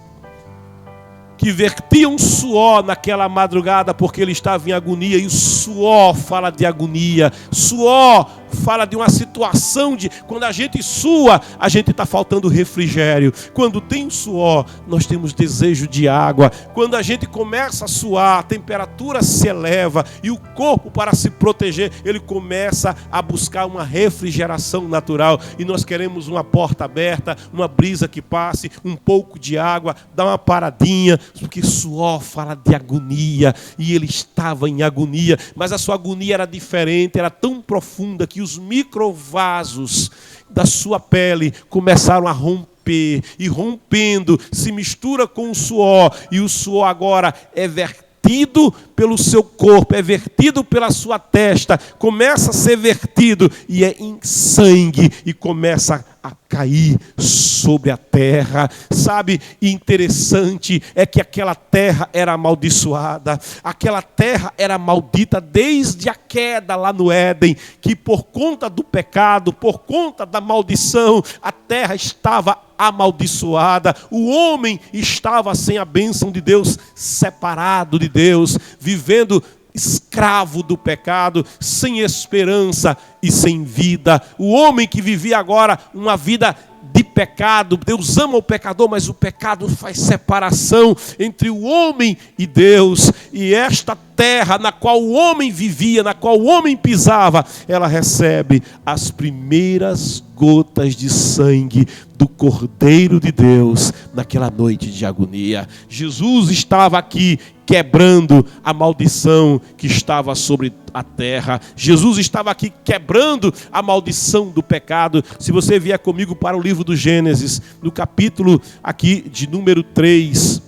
que vertiam suor naquela madrugada, porque ele estava em agonia, e o suor fala de agonia, suor fala de uma situação de quando a gente sua, a gente está faltando refrigério. Quando tem suor, nós temos desejo de água. Quando a gente começa a suar, a temperatura se eleva e o corpo, para se proteger, ele começa a buscar uma refrigeração natural, e nós queremos uma porta aberta, uma brisa que passe, um pouco de água, dar uma paradinha, porque suor fala de agonia, e ele estava em agonia, mas a sua agonia era diferente, era tão profunda que os microvasos da sua pele começaram a romper, e rompendo se mistura com o suor, e o suor agora é vertido pelo seu corpo, é vertido pela sua testa, começa a ser vertido e é em sangue e começa a cair sobre a terra, sabe? E interessante é que aquela terra era amaldiçoada, aquela terra era maldita desde a queda lá no Éden, que por conta do pecado, por conta da maldição, a terra estava amaldiçoada, o homem estava sem a bênção de Deus, separado de Deus, vivendo escravo do pecado, sem esperança e sem vida. O homem que vivia agora uma vida de pecado, Deus ama o pecador, mas o pecado faz separação entre o homem e Deus. E esta terra na qual o homem vivia, na qual o homem pisava, ela recebe as primeiras gotas de sangue do Cordeiro de Deus naquela noite de agonia. Jesus estava aqui quebrando a maldição que estava sobre a terra. Jesus estava aqui quebrando a maldição do pecado. Se você vier comigo para o livro do Gênesis, no capítulo aqui de número 3,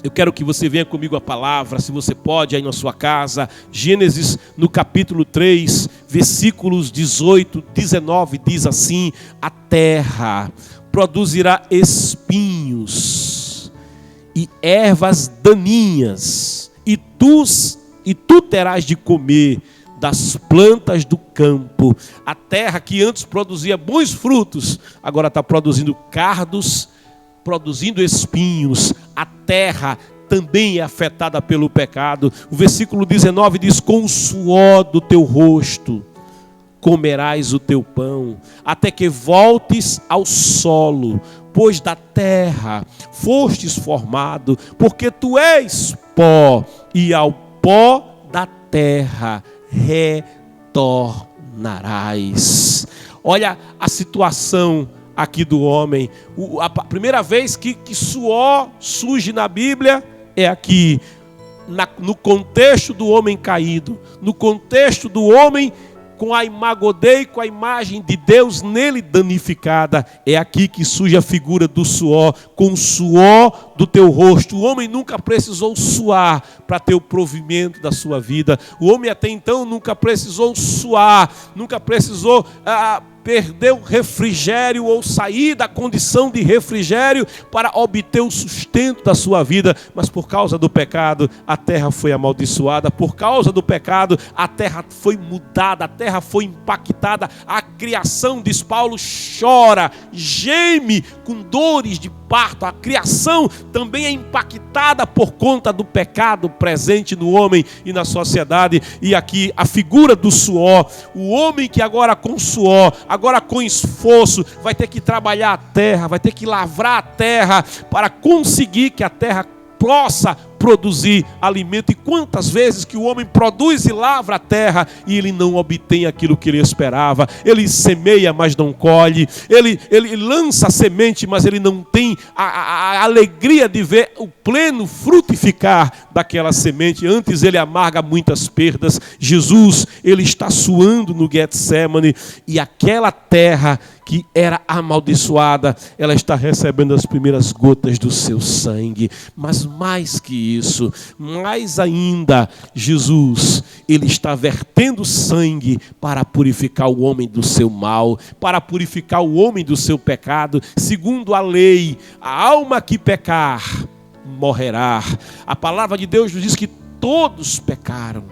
eu quero que você venha comigo a palavra, se você pode, aí na sua casa. Gênesis, no capítulo 3, versículos 18, 19, diz assim: a terra produzirá espinhos e ervas daninhas, e tu terás de comer das plantas do campo. A terra que antes produzia bons frutos, agora está produzindo cardos, produzindo espinhos. A terra também é afetada pelo pecado. O versículo 19 diz: com o suor do teu rosto comerás o teu pão, até que voltes ao solo, pois da terra fostes formado, porque tu és pó, e ao pó da terra retornarás. Olha a situação aqui do homem. A primeira vez que suor surge na Bíblia é aqui, no contexto do homem caído, no contexto do homem com a imago Dei, com a imagem de Deus nele danificada. É aqui que surge a figura do suor, com o suor do teu rosto. O homem nunca precisou suar para ter o provimento da sua vida. O homem até então nunca precisou suar, nunca precisou perder o refrigério ou sair da condição de refrigério para obter o sustento da sua vida. Mas por causa do pecado, a terra foi amaldiçoada. Por causa do pecado, a terra foi mudada, a terra foi impactada. A criação, diz Paulo, chora, geme com dores de parto. A criação também é impactada por conta do pecado presente no homem e na sociedade. E aqui a figura do suor, o homem que agora com suor, agora com esforço, vai ter que trabalhar a terra, vai ter que lavrar a terra para conseguir que a terra possa produzir alimento. E quantas vezes que o homem produz e lavra a terra e ele não obtém aquilo que ele esperava. Ele semeia, mas não colhe. Ele lança a semente, mas ele não tem a alegria de ver o pleno frutificar daquela semente. Antes ele amarga muitas perdas. Jesus, ele está suando no Getsemane, e aquela terra que era amaldiçoada, ela está recebendo as primeiras gotas do seu sangue. Mas mais que isso, mais ainda, Jesus, ele está vertendo sangue para purificar o homem do seu mal, para purificar o homem do seu pecado. Segundo a lei, a alma que pecar morrerá. A palavra de Deus nos diz que todos pecaram,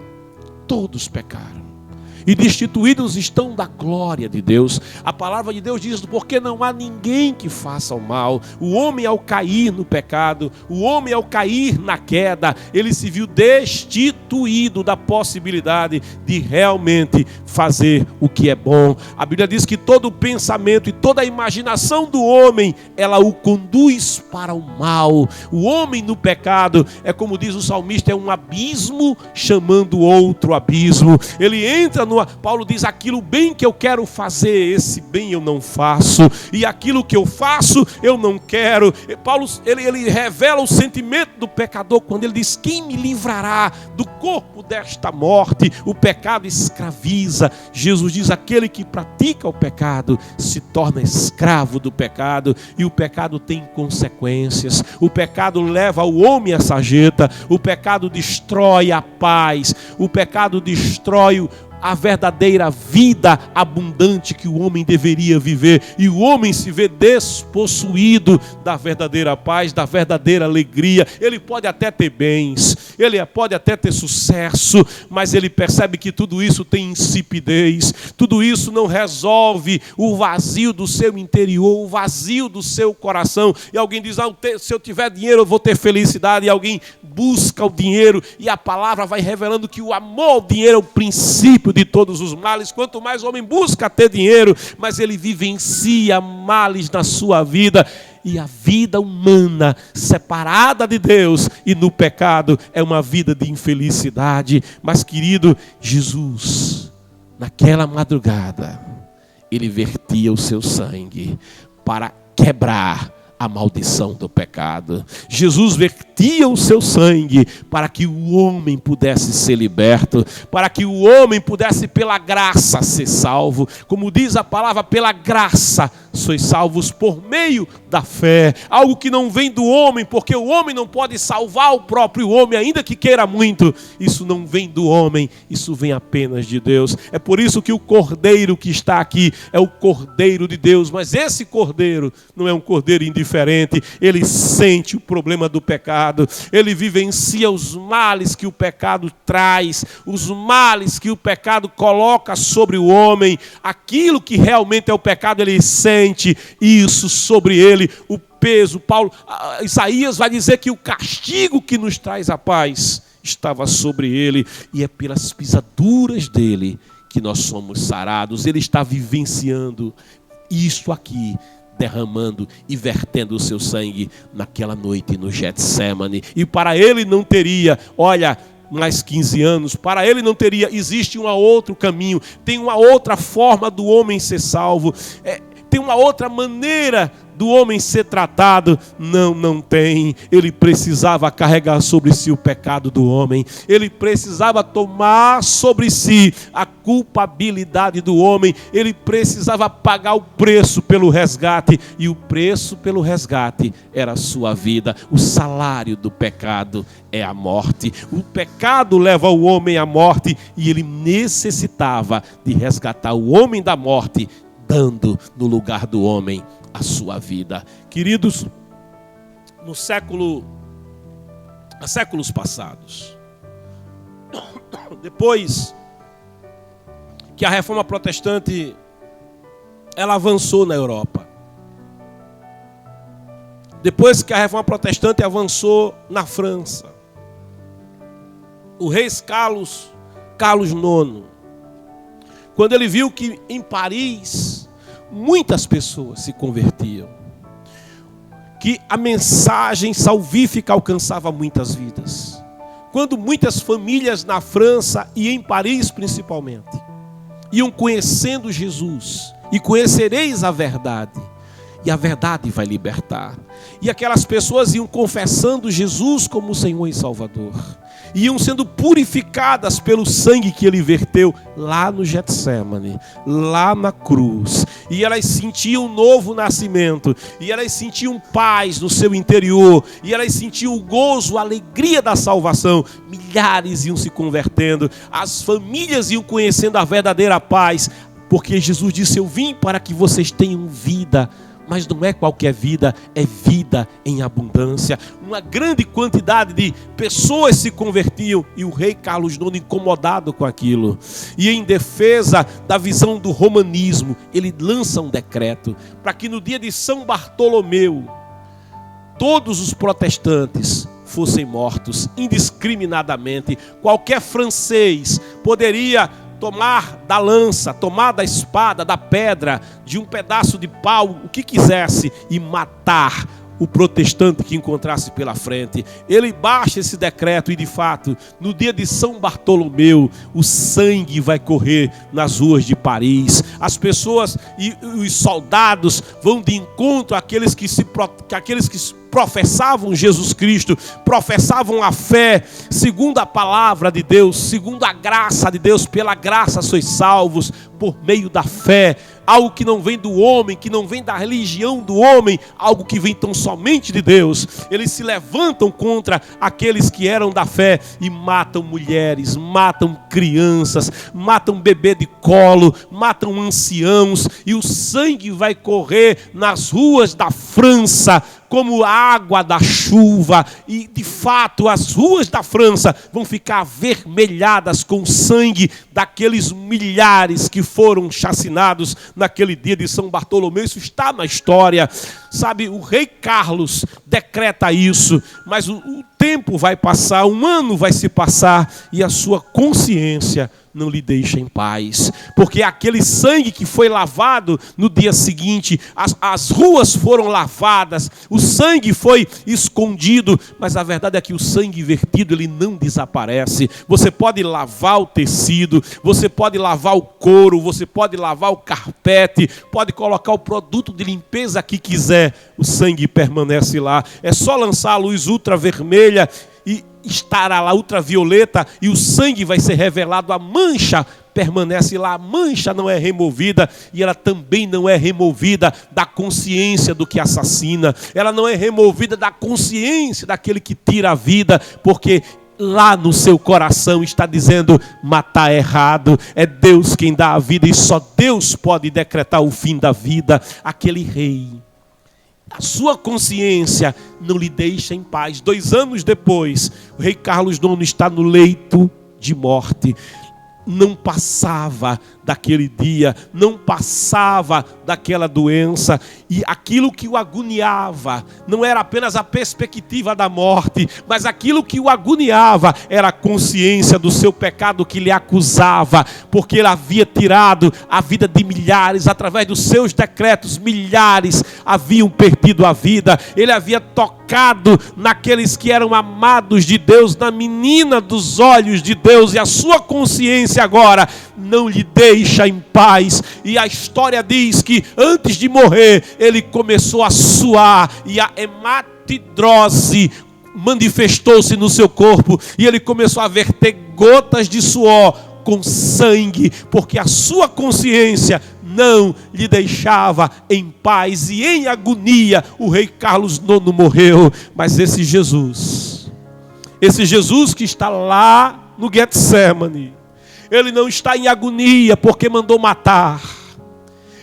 e destituídos estão da glória de Deus. A palavra de Deus diz: porque não há ninguém que faça o mal. O homem, ao cair no pecado, o homem, ao cair na queda, ele se viu destituído da possibilidade de realmente fazer o que é bom. A Bíblia diz que todo pensamento e toda a imaginação do homem, ela o conduz para o mal. O homem no pecado é, como diz o salmista, é um abismo chamando outro abismo. Ele entra Paulo diz: aquilo bem que eu quero fazer, esse bem eu não faço, e aquilo que eu faço eu não quero. Paulo, ele revela o sentimento do pecador quando ele diz: quem me livrará do corpo desta morte? O pecado escraviza, natureza. Jesus diz: aquele que pratica o pecado se torna escravo do pecado, e o pecado tem consequências. O pecado leva o homem à sarjeta, o pecado destrói a paz, o pecado destrói a verdadeira vida abundante que o homem deveria viver, e o homem se vê despossuído da verdadeira paz, da verdadeira alegria. Ele pode até ter bens, ele pode até ter sucesso, mas ele percebe que tudo isso tem insipidez, tudo isso não resolve o vazio do seu interior, o vazio do seu coração. E alguém diz: se eu tiver dinheiro eu vou ter felicidade, e alguém busca o dinheiro, e a palavra vai revelando que o amor ao dinheiro é o princípio de todos os males. Quanto mais o homem busca ter dinheiro, mas ele vivencia males na sua vida. E a vida humana separada de Deus e no pecado é uma vida de infelicidade. Mas, querido, Jesus, naquela madrugada, ele vertia o seu sangue para quebrar a maldição do pecado. Jesus vertia o seu sangue para que o homem pudesse ser liberto, para que o homem pudesse pela graça ser salvo. Como diz a palavra, pela graça sois salvos por meio da fé. Algo que não vem do homem, porque o homem não pode salvar o próprio homem, ainda que queira muito. Isso não vem do homem, isso vem apenas de Deus. É por isso que o cordeiro que está aqui é o cordeiro de Deus. Mas esse cordeiro não é um cordeiro indiferente. Ele sente o problema do pecado, ele vivencia os males que o pecado traz, os males que o pecado coloca sobre o homem. Aquilo que realmente é o pecado, ele sente isso sobre ele, o peso. Isaías vai dizer que o castigo que nos traz a paz estava sobre ele, e é pelas pisaduras dele que nós somos sarados. Ele está vivenciando isto aqui, derramando e vertendo o seu sangue naquela noite no Getsemane. E para ele não teria, mais 15 anos, para ele não teria, existe um outro caminho, tem uma outra forma do homem ser salvo, tem uma outra maneira do homem ser tratado. Não tem. Ele precisava carregar sobre si o pecado do homem. Ele precisava tomar sobre si a culpabilidade do homem. Ele precisava pagar o preço pelo resgate. E o preço pelo resgate era a sua vida. O salário do pecado é a morte. O pecado leva o homem à morte, e ele necessitava de resgatar o homem da morte, dando no lugar do homem a sua vida. Queridos, há séculos passados, depois que a reforma protestante ela avançou na Europa, depois que a reforma protestante avançou na França, o rei Carlos IX, quando ele viu que em Paris muitas pessoas se convertiam, que a mensagem salvífica alcançava muitas vidas, quando muitas famílias na França e em Paris principalmente iam conhecendo Jesus, e conhecereis a verdade, e a verdade vai libertar. E aquelas pessoas iam confessando Jesus como Senhor e Salvador, iam sendo purificadas pelo sangue que ele verteu lá no Getsemane, lá na cruz. E elas sentiam um novo nascimento, e elas sentiam paz no seu interior, e elas sentiam o gozo, a alegria da salvação. Milhares iam se convertendo, as famílias iam conhecendo a verdadeira paz, porque Jesus disse: eu vim para que vocês tenham vida. Mas não é qualquer vida, é vida em abundância. Uma grande quantidade de pessoas se convertiam, e o rei Carlos IX, incomodado com aquilo, e em defesa da visão do romanismo, ele lança um decreto para que no dia de São Bartolomeu todos os protestantes fossem mortos indiscriminadamente. Qualquer francês poderia tomar da lança, tomar da espada, da pedra, de um pedaço de pau, o que quisesse, e matar o protestante que encontrasse pela frente. Ele baixa esse decreto e, de fato, no dia de São Bartolomeu, o sangue vai correr nas ruas de Paris. As pessoas e os soldados vão de encontro àqueles que professavam Jesus Cristo, professavam a fé, segundo a palavra de Deus, segundo a graça de Deus. Pela graça sois salvos, por meio da fé. Algo que não vem do homem, que não vem da religião do homem, algo que vem tão somente de Deus. Eles se levantam contra aqueles que eram da fé e matam mulheres, matam crianças, matam bebê de colo, matam anciãos, e o sangue vai correr nas ruas da França como água da chuva, e de fato as ruas da França vão ficar avermelhadas com o sangue daqueles milhares que foram chacinados naquele dia de São Bartolomeu. Isso está na história, sabe? O rei Carlos decreta isso, mas o tempo vai passar, um ano vai se passar, e a sua consciência não lhe deixa em paz, porque aquele sangue que foi lavado no dia seguinte, as ruas foram lavadas, o sangue foi escondido, mas a verdade é que o sangue vertido, ele não desaparece. Você pode lavar o tecido, você pode lavar o couro, você pode lavar o carpete, pode colocar o produto de limpeza que quiser, o sangue permanece lá. É só lançar a luz ultravermelha e estará lá ultravioleta, e o sangue vai ser revelado. A mancha permanece lá, a mancha não é removida, e ela também não é removida da consciência do que assassina, ela não é removida da consciência daquele que tira a vida, porque lá no seu coração está dizendo: matar é errado, é Deus quem dá a vida, e só Deus pode decretar o fim da vida. Aquele rei, a sua consciência não lhe deixa em paz. 2 anos depois, o rei Carlos IX está no leito de morte. Não passava daquele dia, não passava daquela doença, e aquilo que o agoniava não era apenas a perspectiva da morte, mas aquilo que o agoniava era a consciência do seu pecado que lhe acusava, porque ele havia tirado a vida de milhares. Através dos seus decretos, milhares haviam perdido a vida. Ele havia tocado naqueles que eram amados de Deus, na menina dos olhos de Deus, e a sua consciência agora não lhe deixa em paz. E a história diz que antes de morrer, ele começou a suar, e a hematidrose manifestou-se no seu corpo, e ele começou a verter gotas de suor com sangue, porque a sua consciência não lhe deixava em paz, e em agonia o rei Carlos IX morreu. Mas esse Jesus que está lá no Getsemane, ele não está em agonia porque mandou matar.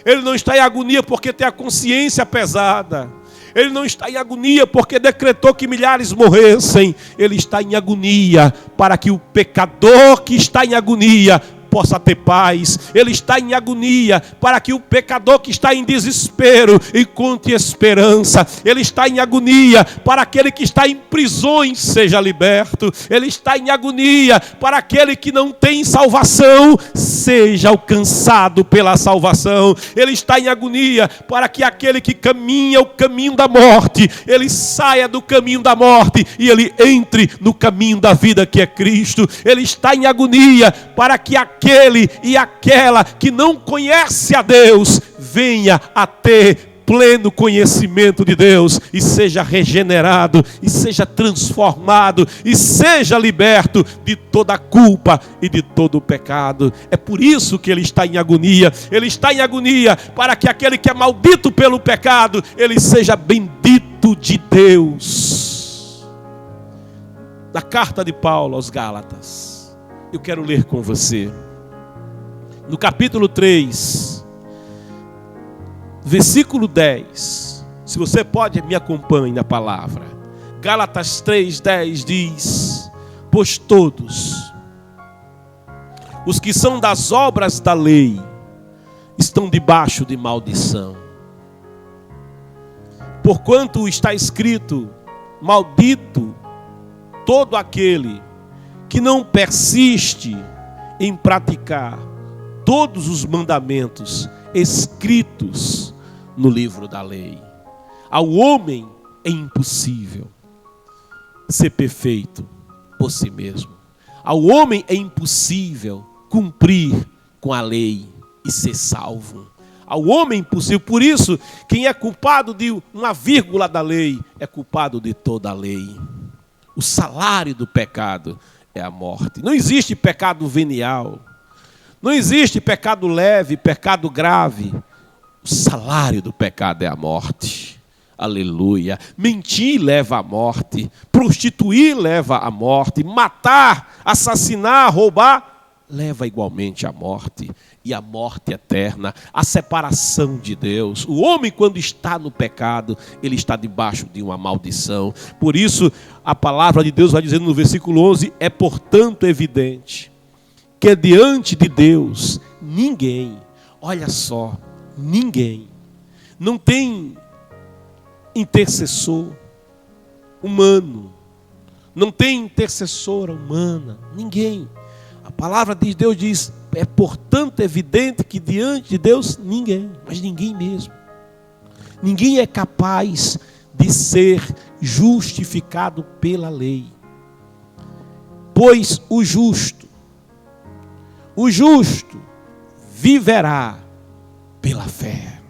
Ele não está em agonia porque tem a consciência pesada. Ele não está em agonia porque decretou que milhares morressem. Ele está em agonia para que o pecador que está em agonia possa ter paz. Ele está em agonia para que o pecador que está em desespero encontre esperança. Ele está em agonia para aquele que está em prisões seja liberto. Ele está em agonia para aquele que não tem salvação seja alcançado pela salvação. Ele está em agonia para que aquele que caminha o caminho da morte, ele saia do caminho da morte e ele entre no caminho da vida, que é Cristo. Ele está em agonia para que aquele e aquela que não conhece a Deus venha a ter pleno conhecimento de Deus e seja regenerado, e seja transformado, e seja liberto de toda a culpa e de todo o pecado. É por isso que ele está em agonia. Ele está em agonia para que aquele que é maldito pelo pecado, ele seja bendito de Deus. Na carta de Paulo aos Gálatas, eu quero ler com você, no capítulo 3, versículo 10, se você pode, me acompanhe na palavra. Gálatas 3:10 diz: pois todos os que são das obras da lei estão debaixo de maldição. Porquanto está escrito: maldito todo aquele que não persiste em praticar todos os mandamentos escritos no livro da lei. Ao homem é impossível ser perfeito por si mesmo. Ao homem é impossível cumprir com a lei e ser salvo. Ao homem é impossível. Por isso, quem é culpado de uma vírgula da lei é culpado de toda a lei. O salário do pecado é a morte. Não existe pecado venial. Não existe pecado leve, pecado grave. O salário do pecado é a morte. Aleluia. Mentir leva à morte. Prostituir leva à morte. Matar, assassinar, roubar leva igualmente à morte. E a morte eterna, a separação de Deus. O homem, quando está no pecado, ele está debaixo de uma maldição. Por isso, a palavra de Deus vai dizendo no versículo 11: é portanto evidente que diante de Deus ninguém, olha só, ninguém, não tem intercessor humano, não tem intercessora humana, ninguém. A palavra de Deus diz: é portanto evidente que diante de Deus ninguém, mas ninguém mesmo. Ninguém é capaz de ser justificado pela lei. Pois o justo viverá pela fé.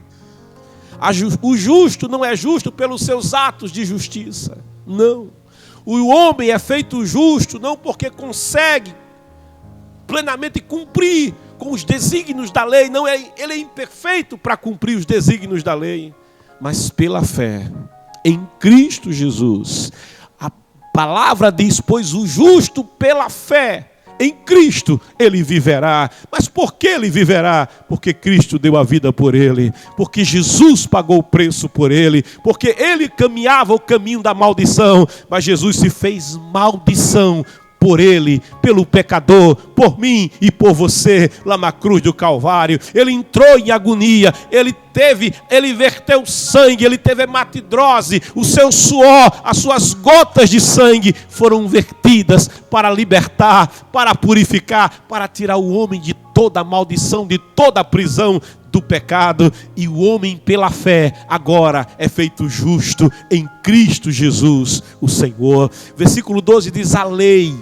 O justo não é justo pelos seus atos de justiça, não. O homem é feito justo não porque consegue plenamente cumprir com os desígnios da lei, não é, ele é imperfeito para cumprir os desígnios da lei, mas pela fé em Cristo Jesus. A palavra diz: pois o justo pela fé em Cristo ele viverá. Mas por que ele viverá? Porque Cristo deu a vida por ele, porque Jesus pagou o preço por ele, porque ele caminhava o caminho da maldição, mas Jesus se fez maldição por ele, pelo pecador, por mim e por você, lá na cruz do Calvário. Ele entrou em agonia, ele verteu sangue, ele teve hematidrose, o seu suor, as suas gotas de sangue foram vertidas para libertar, para purificar, para tirar o homem de toda a maldição, de toda a prisão do pecado. E o homem pela fé agora é feito justo em Cristo Jesus, o Senhor. Versículo 12 diz: a lei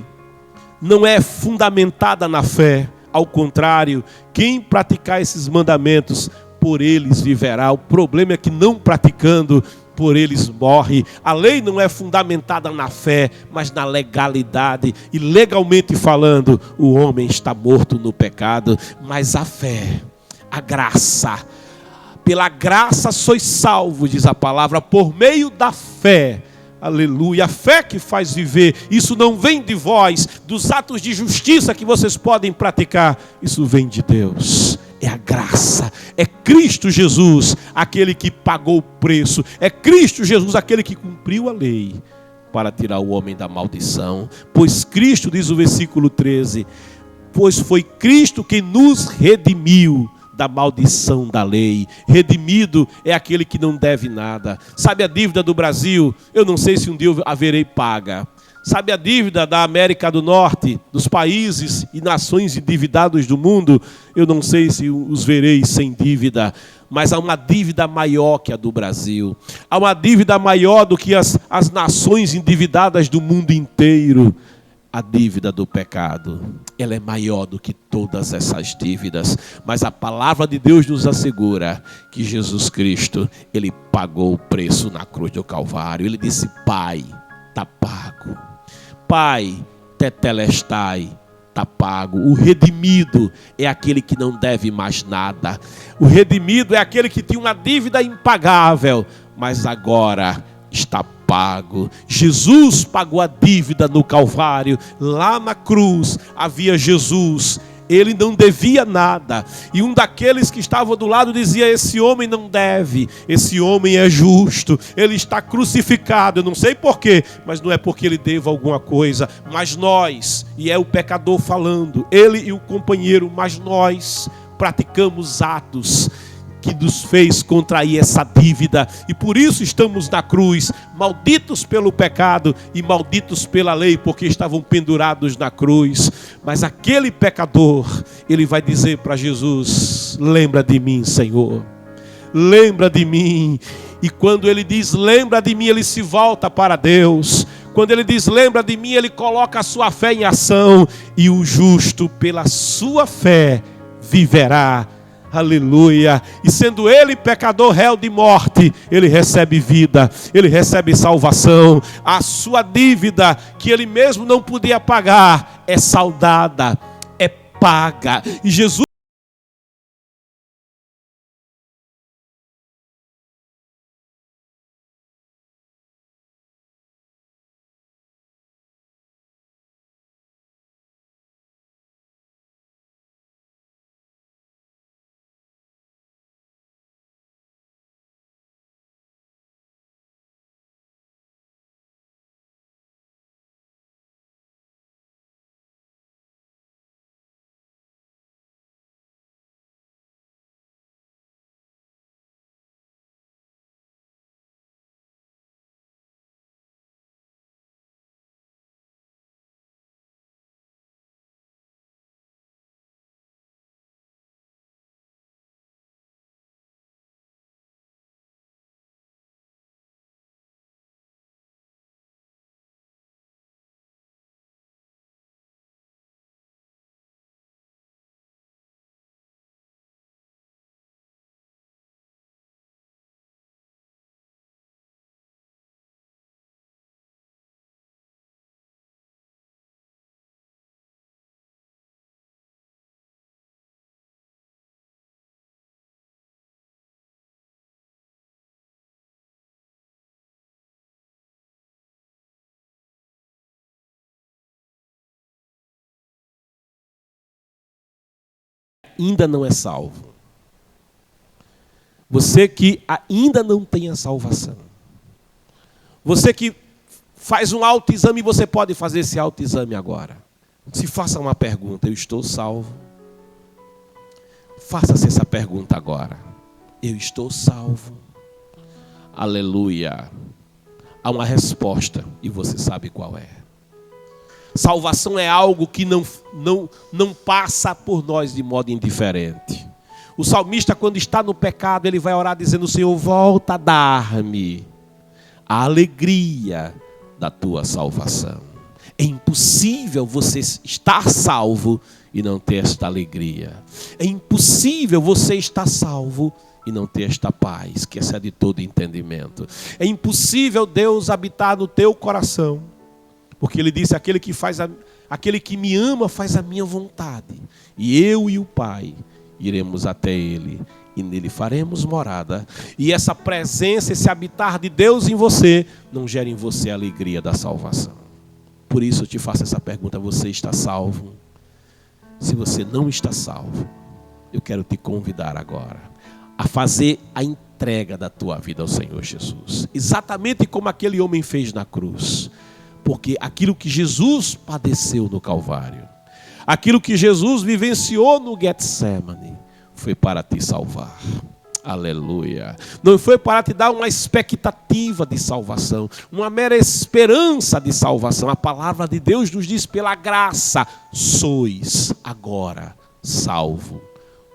não é fundamentada na fé, ao contrário, quem praticar esses mandamentos, por eles viverá. O problema é que não praticando, por eles morre. A lei não é fundamentada na fé, mas na legalidade. E legalmente falando, o homem está morto no pecado. Mas a fé, a graça, pela graça sois salvos, diz a palavra, por meio da fé. Aleluia, a fé que faz viver. Isso não vem de vós, dos atos de justiça que vocês podem praticar. Isso vem de Deus. É a graça, é Cristo Jesus, aquele que pagou o preço. É Cristo Jesus, aquele que cumpriu a lei para tirar o homem da maldição. Pois Cristo, diz o versículo 13, pois foi Cristo quem nos redimiu da maldição da lei. Redimido é aquele que não deve nada. Sabe a dívida do Brasil? Eu não sei se um dia eu haverei paga. Sabe a dívida da América do Norte, dos países e nações endividados do mundo? Eu não sei se os verei sem dívida, mas há uma dívida maior que a do Brasil. Há uma dívida maior do que as nações endividadas do mundo inteiro. A dívida do pecado, ela é maior do que todas essas dívidas. Mas a palavra de Deus nos assegura que Jesus Cristo, ele pagou o preço na cruz do Calvário. Ele disse: Pai, está pago. Pai, tetelestai, está pago. O redimido é aquele que não deve mais nada. O redimido é aquele que tinha uma dívida impagável, mas agora está pago. Jesus pagou a dívida no Calvário. Lá na cruz havia Jesus. Ele não devia nada. E um daqueles que estava do lado dizia: esse homem não deve, esse homem é justo, ele está crucificado. Eu não sei porquê, mas não é porque ele deva alguma coisa. Mas nós, e é o pecador falando, ele e o companheiro, mas nós praticamos atos que nos fez contrair essa dívida, e por isso estamos na cruz, malditos pelo pecado e malditos pela lei, porque estavam pendurados na cruz. Mas aquele pecador, ele vai dizer para Jesus: lembra de mim, Senhor, lembra de mim. E quando ele diz, lembra de mim, ele se volta para Deus. Quando ele diz, lembra de mim, ele coloca a sua fé em ação. E o justo, pela sua fé, viverá. Aleluia. E sendo ele pecador, réu de morte, ele recebe vida, ele recebe salvação. A sua dívida, que ele mesmo não podia pagar, é saldada, é paga. E Jesus ainda não é salvo. Você que ainda não tem a salvação. Você que faz um autoexame, você pode fazer esse autoexame agora. Se faça uma pergunta, eu estou salvo? Faça-se essa pergunta agora. Eu estou salvo? Aleluia. Há uma resposta e você sabe qual é. Salvação é algo que não passa por nós de modo indiferente. O salmista, quando está no pecado, ele vai orar dizendo, Senhor, volta a dar-me a alegria da tua salvação. É impossível você estar salvo e não ter esta alegria. É impossível você estar salvo e não ter esta paz, que excede todo entendimento. É impossível Deus habitar no teu coração, porque ele disse, aquele que me ama faz a minha vontade. E eu e o Pai iremos até ele, e nele faremos morada. E essa presença, esse habitar de Deus em você, não gera em você a alegria da salvação. Por isso eu te faço essa pergunta, você está salvo? Se você não está salvo, eu quero te convidar agora a fazer a entrega da tua vida ao Senhor Jesus. Exatamente como aquele homem fez na cruz. Porque aquilo que Jesus padeceu no Calvário, aquilo que Jesus vivenciou no Getsemane, foi para te salvar. Aleluia. Não foi para te dar uma expectativa de salvação, uma mera esperança de salvação. A palavra de Deus nos diz, pela graça, sois agora salvo,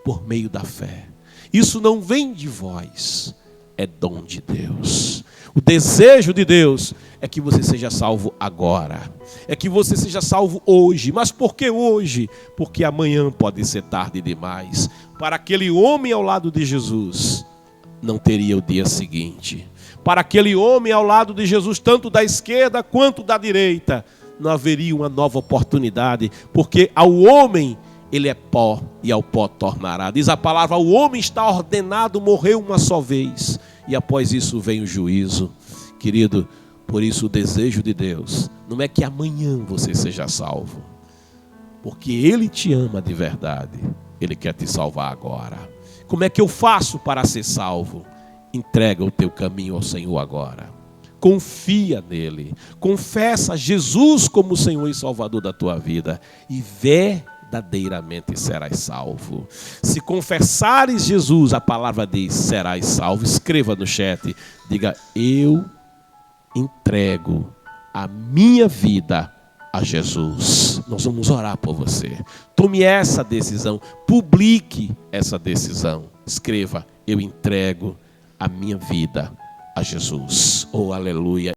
por meio da fé. Isso não vem de vós, é dom de Deus. O desejo de Deus é que você seja salvo agora. É que você seja salvo hoje. Mas por que hoje? Porque amanhã pode ser tarde demais. Para aquele homem ao lado de Jesus, não teria o dia seguinte. Para aquele homem ao lado de Jesus, tanto da esquerda quanto da direita, não haveria uma nova oportunidade. Porque ao homem, ele é pó e ao pó tornará. Diz a palavra, o homem está ordenado morrer uma só vez. E após isso vem o juízo. Querido, por isso o desejo de Deus não é que amanhã você seja salvo. Porque Ele te ama de verdade. Ele quer te salvar agora. Como é que eu faço para ser salvo? Entrega o teu caminho ao Senhor agora. Confia nele. Confessa Jesus como Senhor e Salvador da tua vida. E verdadeiramente serás salvo. Se confessares Jesus, a palavra diz, serás salvo. Escreva no chat, diga, eu entrego a minha vida a Jesus. Nós vamos orar por você. Tome essa decisão, publique essa decisão. Escreva, eu entrego a minha vida a Jesus. Oh, aleluia.